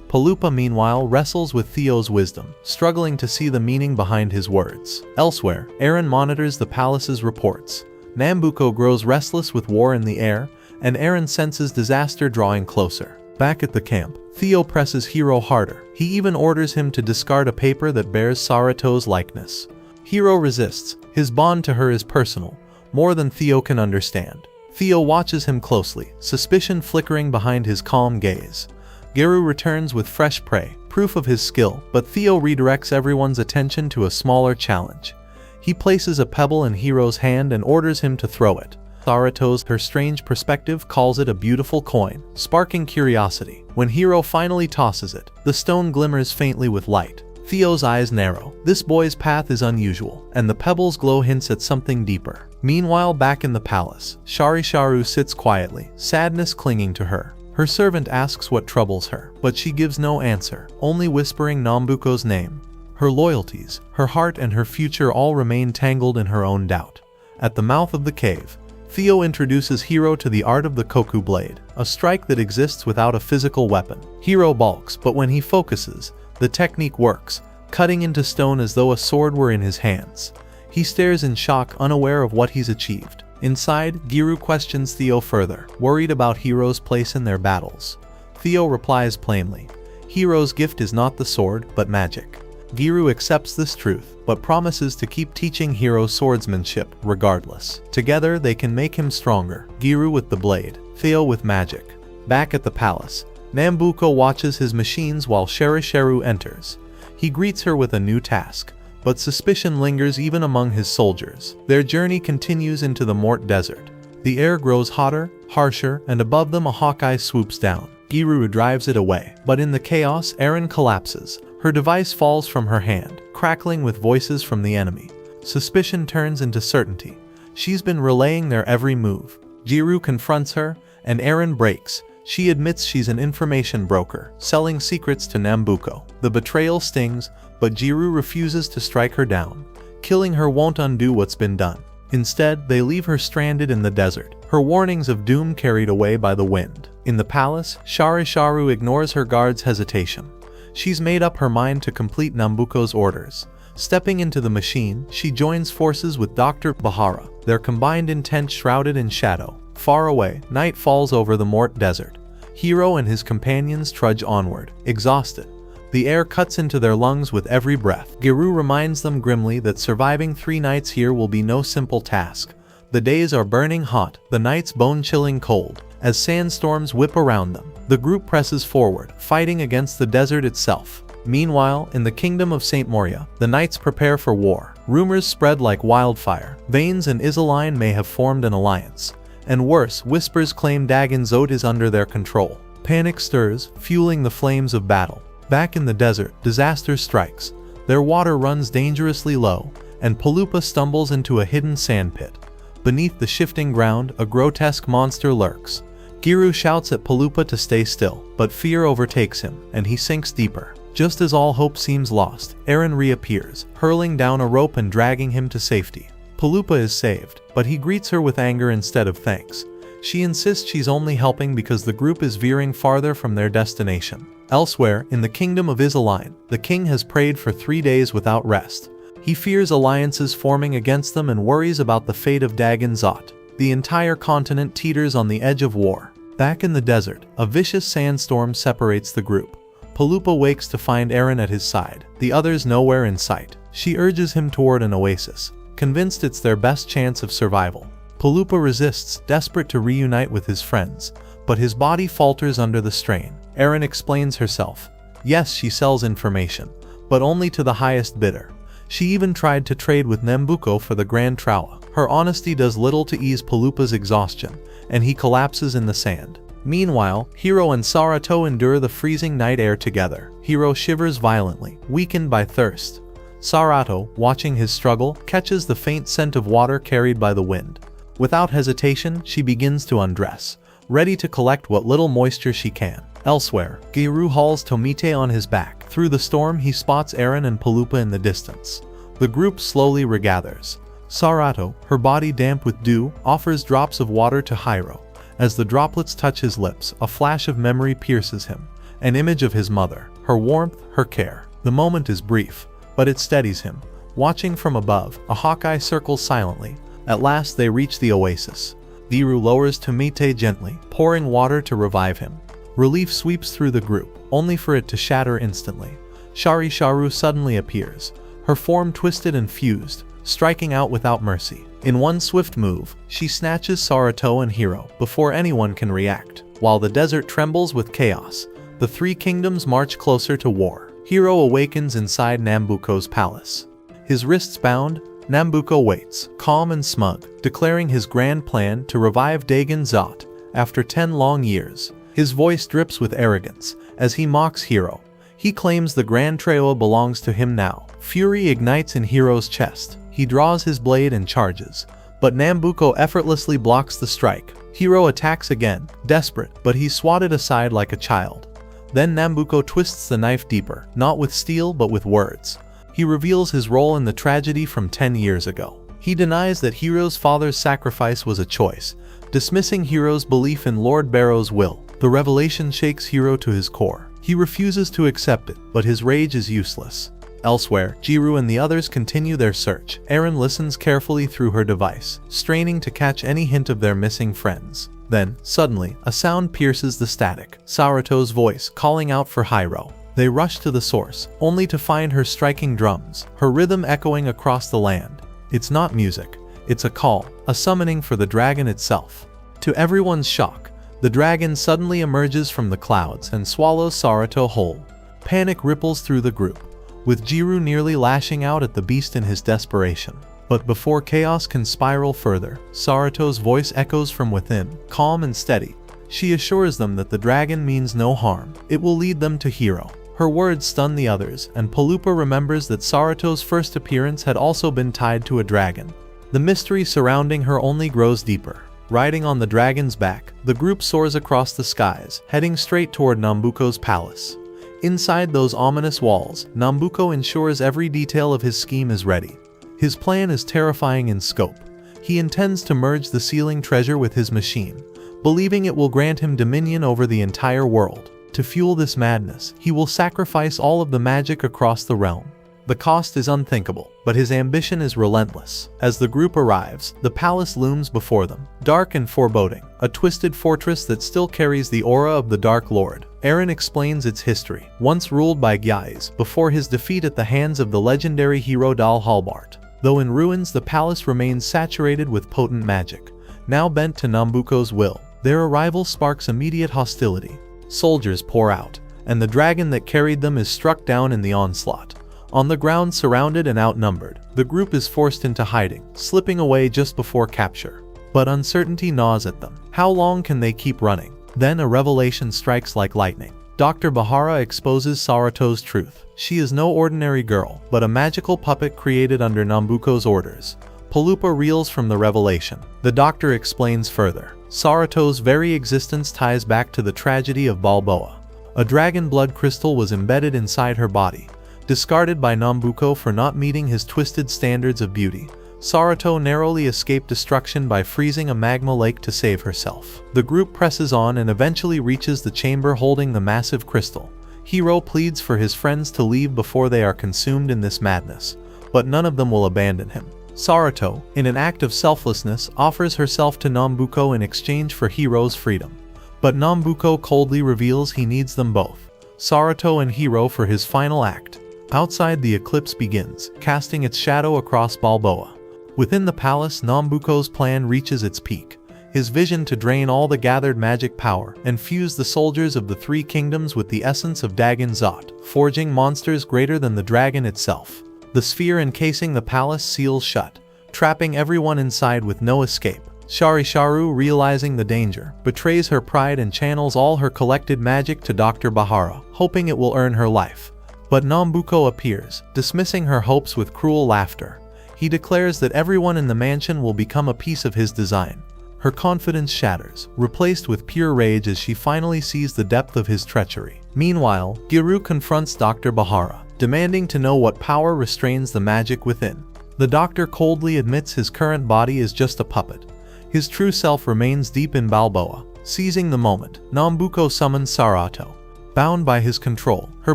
Palupa, meanwhile, wrestles with Theo's wisdom, struggling to see the meaning behind his words. Elsewhere, Eren monitors the palace's reports. Nambuko grows restless with war in the air, and Eren senses disaster drawing closer. Back at the camp, Theo presses Hiro harder. He even orders him to discard a paper that bears Sarato's likeness. Hiro resists. His bond to her is personal, more than Theo can understand. Theo watches him closely, suspicion flickering behind his calm gaze. Giru returns with fresh prey, proof of his skill, but Theo redirects everyone's attention to a smaller challenge. He places a pebble in Hiro's hand and orders him to throw it. Sarato's, her strange perspective, calls it a beautiful coin, sparking curiosity. When Hiro finally tosses it, the stone glimmers faintly with light. Theo's eyes narrow. This boy's path is unusual, and the pebble's glow hints at something deeper. Meanwhile, back in the palace, Sharisharu sits quietly, sadness clinging to her. Her servant asks what troubles her, but she gives no answer, only whispering Nambuko's name. Her loyalties, her heart, and her future all remain tangled in her own doubt. At the mouth of the cave, Theo introduces Hiro to the art of the Koku blade, a strike that exists without a physical weapon. Hiro balks, but when he focuses, the technique works, cutting into stone as though a sword were in his hands. He stares in shock, unaware of what he's achieved. Inside, Giru questions Theo further, worried about Hiro's place in their battles. Theo replies plainly, Hiro's gift is not the sword, but magic. Giru accepts this truth, but promises to keep teaching Hiro swordsmanship regardless. Together, they can make him stronger, Giru with the blade, Theo with magic. Back at the palace, Nambuko watches his machines while Sharisharu enters. He greets her with a new task, but suspicion lingers even among his soldiers. Their journey continues into the Mort Desert. The air grows hotter, harsher, and above them a Hawkeye swoops down. Giru drives it away, but in the chaos, Eren collapses. Her device falls from her hand, crackling with voices from the enemy. Suspicion turns into certainty. She's been relaying their every move. Giru confronts her, and Eren breaks. She admits she's an information broker, selling secrets to Nambuko. The betrayal stings, but Giru refuses to strike her down. Killing her won't undo what's been done. Instead, they leave her stranded in the desert, her warnings of doom carried away by the wind. In the palace, Sharisharu ignores her guard's hesitation. She's made up her mind to complete Nambuko's orders. Stepping into the machine, she joins forces with Dr. Bahara, their combined intent shrouded in shadow. Far away, night falls over the Mort Desert. Hiro and his companions trudge onward, exhausted. The air cuts into their lungs with every breath. Giru reminds them grimly that surviving 3 nights here will be no simple task. The days are burning hot, the nights bone-chilling cold. As sandstorms whip around them, the group presses forward, fighting against the desert itself. Meanwhile, in the kingdom of Saint Moria, the knights prepare for war. Rumors spread like wildfire. Vanes and Isaline may have formed an alliance. And worse, whispers claim Dagon Zot is under their control. Panic stirs, fueling the flames of battle. Back in the desert, disaster strikes. Their water runs dangerously low, and Palupa stumbles into a hidden sandpit. Beneath the shifting ground, a grotesque monster lurks. Giru shouts at Palupa to stay still, but fear overtakes him, and he sinks deeper. Just as all hope seems lost, Eren reappears, hurling down a rope and dragging him to safety. Palupa is saved, but he greets her with anger instead of thanks. She insists she's only helping because the group is veering farther from their destination. Elsewhere, in the kingdom of Isaline, the king has prayed for 3 days without rest. He fears alliances forming against them and worries about the fate of Dagon Zot. The entire continent teeters on the edge of war. Back in the desert, a vicious sandstorm separates the group. Palupa wakes to find Eren at his side, the others nowhere in sight. She urges him toward an oasis, convinced it's their best chance of survival. Palupa resists, desperate to reunite with his friends, but his body falters under the strain. Eren explains herself. Yes, she sells information, but only to the highest bidder. She even tried to trade with Nambuko for the Grand Trawa. Her honesty does little to ease Palupa's exhaustion, and he collapses in the sand. Meanwhile, Hiro and Sarato endure the freezing night air together. Hiro shivers violently, weakened by thirst. Sarato, watching his struggle, catches the faint scent of water carried by the wind. Without hesitation, she begins to undress, ready to collect what little moisture she can. Elsewhere, Giru hauls Tomite on his back. Through the storm, he spots Eren and Palupa in the distance. The group slowly regathers. Sarato, her body damp with dew, offers drops of water to Hiro. As the droplets touch his lips, a flash of memory pierces him. An image of his mother, her warmth, her care. The moment is brief, but it steadies him. Watching from above, a Hawkeye circles silently. At last they reach the oasis. Giru lowers Tomite gently, pouring water to revive him. Relief sweeps through the group, only for it to shatter instantly. Shari Sharu suddenly appears, her form twisted and fused, striking out without mercy. In one swift move, she snatches Sarato and Hiro before anyone can react. While the desert trembles with chaos, the 3 kingdoms march closer to war. Hiro awakens inside Nambuko's palace. His wrists bound, Nambuko waits, calm and smug, declaring his grand plan to revive Dagon Zot after 10 long years. His voice drips with arrogance as he mocks Hiro. He claims the Grand Traoa belongs to him now. Fury ignites in Hiro's chest. He draws his blade and charges, but Nambuko effortlessly blocks the strike. Hiro attacks again, desperate, but he's swatted aside like a child. Then Nambuko twists the knife deeper, not with steel but with words. He reveals his role in the tragedy from 10 years ago. He denies that Hiro's father's sacrifice was a choice, dismissing Hiro's belief in Lord Barrow's will. The revelation shakes Hiro to his core. He refuses to accept it, but his rage is useless. Elsewhere, Giru and the others continue their search. Eren listens carefully through her device, straining to catch any hint of their missing friends. Then, suddenly, a sound pierces the static. Sarato's voice calling out for Hiro. They rush to the source, only to find her striking drums, her rhythm echoing across the land. It's not music, it's a call, a summoning for the dragon itself. To everyone's shock, the dragon suddenly emerges from the clouds and swallows Sarato whole. Panic ripples through the group, with Giru nearly lashing out at the beast in his desperation. But before chaos can spiral further, Sarato's voice echoes from within, calm and steady. She assures them that the dragon means no harm. It will lead them to Hiro. Her words stun the others, and Palupa remembers that Sarato's first appearance had also been tied to a dragon. The mystery surrounding her only grows deeper. Riding on the dragon's back, the group soars across the skies, heading straight toward Nambuko's palace. Inside those ominous walls, Nambuko ensures every detail of his scheme is ready. His plan is terrifying in scope. He intends to merge the sealing treasure with his machine, believing it will grant him dominion over the entire world. To fuel this madness, he will sacrifice all of the magic across the realm. The cost is unthinkable, but his ambition is relentless. As the group arrives, the palace looms before them, dark and foreboding, a twisted fortress that still carries the aura of the Dark Lord. Eren explains its history, once ruled by Gyes, before his defeat at the hands of the legendary hero Dal Halbart. Though in ruins, the palace remains saturated with potent magic, now bent to Nambuko's will. Their arrival sparks immediate hostility. Soldiers pour out, and the dragon that carried them is struck down in the onslaught. On the ground, surrounded and outnumbered, the group is forced into hiding, slipping away just before capture. But uncertainty gnaws at them. How long can they keep running? Then a revelation strikes like lightning. Dr. Bahara exposes Sarato's truth. She is no ordinary girl, but a magical puppet created under Nambuko's orders. Palupa reels from the revelation. The doctor explains further. Sarato's very existence ties back to the tragedy of Balboa. A dragon blood crystal was embedded inside her body. Discarded by Nambuko for not meeting his twisted standards of beauty, Sarato narrowly escaped destruction by freezing a magma lake to save herself. The group presses on and eventually reaches the chamber holding the massive crystal. Hiro pleads for his friends to leave before they are consumed in this madness, but none of them will abandon him. Sarato, in an act of selflessness, offers herself to Nambuko in exchange for Hiro's freedom. But Nambuko coldly reveals he needs them both, Sarato and Hiro, for his final act. Outside, the eclipse begins, casting its shadow across Balboa. Within the palace, Nambuko's plan reaches its peak. His vision to drain all the gathered magic power and fuse the soldiers of the three kingdoms with the essence of Dagon Zot, forging monsters greater than the dragon itself. The sphere encasing the palace seals shut, trapping everyone inside with no escape. Sharisharu, realizing the danger, betrays her pride and channels all her collected magic to Dr. Bahara, hoping it will earn her life. But Nambuko appears, dismissing her hopes with cruel laughter. He declares that everyone in the mansion will become a piece of his design. Her confidence shatters, replaced with pure rage as she finally sees the depth of his treachery. Meanwhile, Giru confronts Dr. Bahara, demanding to know what power restrains the magic within. The doctor coldly admits his current body is just a puppet. His true self remains deep in Balboa. Seizing the moment, Nambuko summons Sarato. Bound by his control, her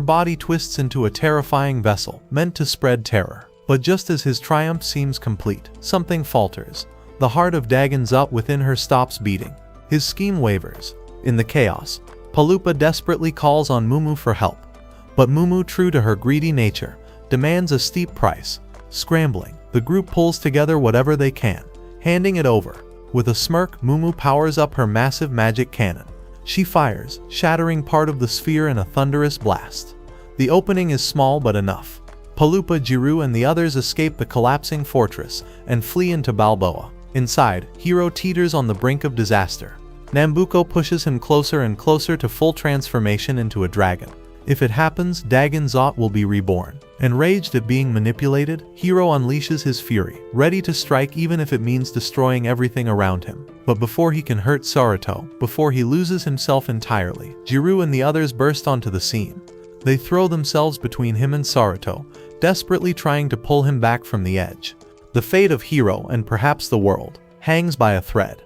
body twists into a terrifying vessel, meant to spread terror. But just as his triumph seems complete, something falters. The heart of Dagon Zot within her stops beating. His scheme wavers. In the chaos, Palupa desperately calls on Mumu for help. But Mumu, true to her greedy nature, demands a steep price. Scrambling, the group pulls together whatever they can, handing it over. With a smirk, Mumu powers up her massive magic cannon. She fires, shattering part of the sphere in a thunderous blast. The opening is small but enough. Palupa, Giru, and the others escape the collapsing fortress and flee into Balboa. Inside, Hiro teeters on the brink of disaster. Nambuko pushes him closer and closer to full transformation into a dragon. If it happens, Dagon Zot will be reborn. Enraged at being manipulated, Hiro unleashes his fury, ready to strike even if it means destroying everything around him. But before he can hurt Sarato, before he loses himself entirely, Giru and the others burst onto the scene. They throw themselves between him and Sarato, desperately trying to pull him back from the edge. The fate of Hiro, and perhaps the world, hangs by a thread.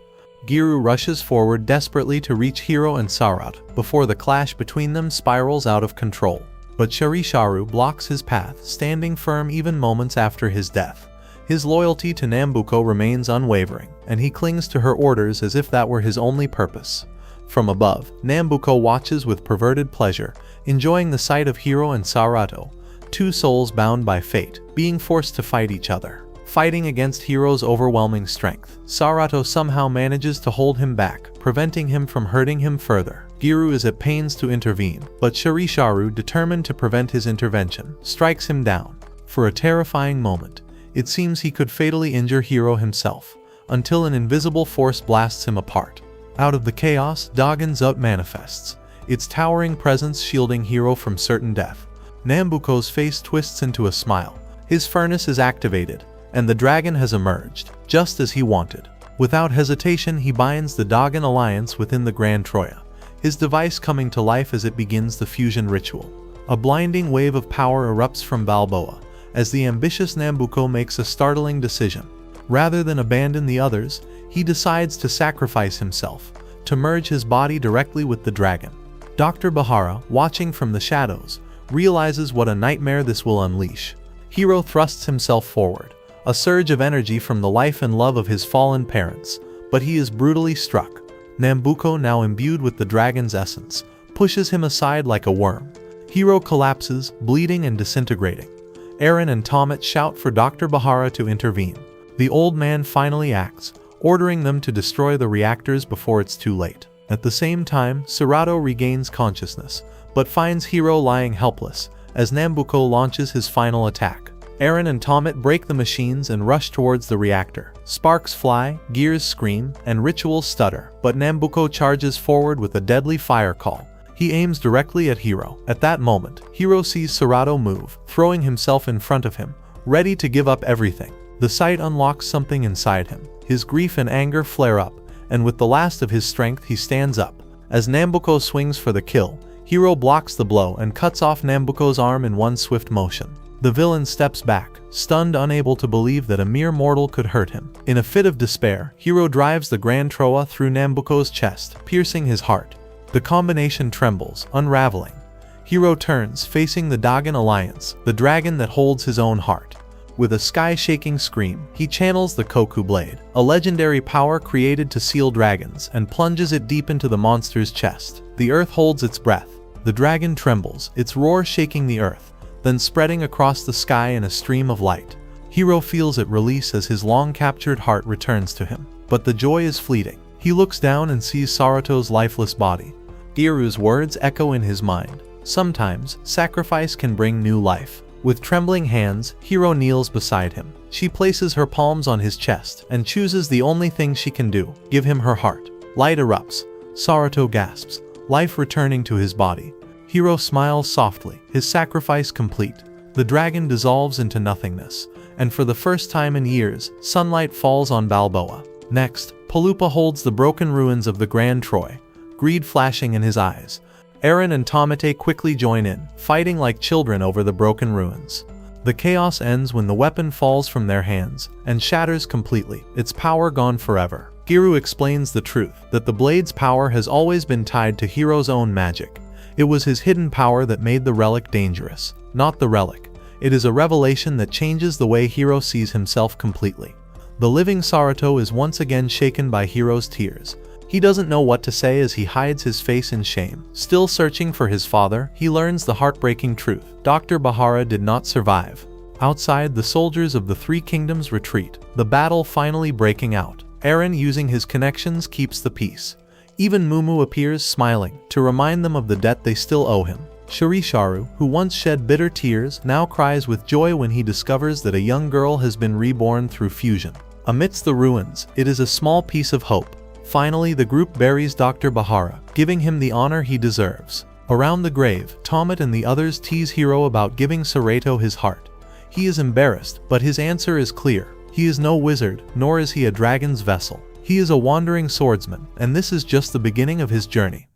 Giru rushes forward desperately to reach Hiro and Sarato before the clash between them spirals out of control. But Sharisharu blocks his path, standing firm even moments after his death. His loyalty to Nambuko remains unwavering, and he clings to her orders as if that were his only purpose. From above, Nambuko watches with perverted pleasure, enjoying the sight of Hiro and Sarato, two souls bound by fate, being forced to fight each other. Fighting against Hiro's overwhelming strength, Sarato somehow manages to hold him back, preventing him from hurting him further. Giru is at pains to intervene, but Sharisharu, determined to prevent his intervention, strikes him down. For a terrifying moment, it seems he could fatally injure Hiro himself, until an invisible force blasts him apart. Out of the chaos, Dagon Zot manifests, its towering presence shielding Hiro from certain death. Nambuko's face twists into a smile. His furnace is activated, and the dragon has emerged, just as he wanted. Without hesitation, he binds the Dagon alliance within the Grand Troya, his device coming to life as it begins the fusion ritual. A blinding wave of power erupts from Balboa, as the ambitious Nambuko makes a startling decision. Rather than abandon the others, he decides to sacrifice himself, to merge his body directly with the dragon. Dr. Bahara, watching from the shadows, realizes what a nightmare this will unleash. Hiro thrusts himself forward, a surge of energy from the life and love of his fallen parents, but he is brutally struck. Nambuko, now imbued with the dragon's essence, pushes him aside like a worm. Hiro collapses, bleeding and disintegrating. Eren and Tomet shout for Dr. Bahara to intervene. The old man finally acts, ordering them to destroy the reactors before it's too late. At the same time, Serato regains consciousness, but finds Hiro lying helpless, as Nambuko launches his final attack. Eren and Tomet break the machines and rush towards the reactor. Sparks fly, gears scream, and rituals stutter, but Nambuko charges forward with a deadly fire call. He aims directly at Hiro. At that moment, Hiro sees Serato move, throwing himself in front of him, ready to give up everything. The sight unlocks something inside him. His grief and anger flare up, and with the last of his strength he stands up. As Nambuko swings for the kill, Hiro blocks the blow and cuts off Nambuko's arm in one swift motion. The villain steps back, stunned, unable to believe that a mere mortal could hurt him. In a fit of despair, Hiro drives the Grand Troa through Nambuko's chest, piercing his heart. The combination trembles, unraveling. Hiro turns, facing the Dagon Alliance, the dragon that holds his own heart. With a sky-shaking scream, he channels the Koku Blade, a legendary power created to seal dragons, and plunges it deep into the monster's chest. The earth holds its breath. The dragon trembles, its roar shaking the earth, then spreading across the sky in a stream of light. Hiro feels it release as his long-captured heart returns to him. But the joy is fleeting. He looks down and sees Sarato's lifeless body. Iru's words echo in his mind. Sometimes, sacrifice can bring new life. With trembling hands, Hiro kneels beside him. She places her palms on his chest and chooses the only thing she can do: give him her heart. Light erupts. Sarato gasps, life returning to his body. Hiro smiles softly, his sacrifice complete. The dragon dissolves into nothingness, and for the first time in years, sunlight falls on Balboa. Next, Palupa holds the broken ruins of the Grand Troy, greed flashing in his eyes. Eren and Tomete quickly join in, fighting like children over the broken ruins. The chaos ends when the weapon falls from their hands and shatters completely, its power gone forever. Giru explains the truth, that the blade's power has always been tied to Hiro's own magic. It was his hidden power that made the relic dangerous, not the relic. It is a revelation that changes the way Hiro sees himself completely. The living Sarato is once again shaken by Hiro's tears. He doesn't know what to say as he hides his face in shame. Still searching for his father, he learns the heartbreaking truth. Dr. Bahara did not survive. Outside, the soldiers of the Three Kingdoms retreat, the battle finally breaking out. Eren, using his connections, keeps the peace. Even Mumu appears, smiling, to remind them of the debt they still owe him. Shirisharu, who once shed bitter tears, now cries with joy when he discovers that a young girl has been reborn through fusion. Amidst the ruins, it is a small piece of hope. Finally, the group buries Dr. Bahara, giving him the honor he deserves. Around the grave, Tomet and the others tease Hiro about giving Serato his heart. He is embarrassed, but his answer is clear. He is no wizard, nor is he a dragon's vessel. He is a wandering swordsman, and this is just the beginning of his journey.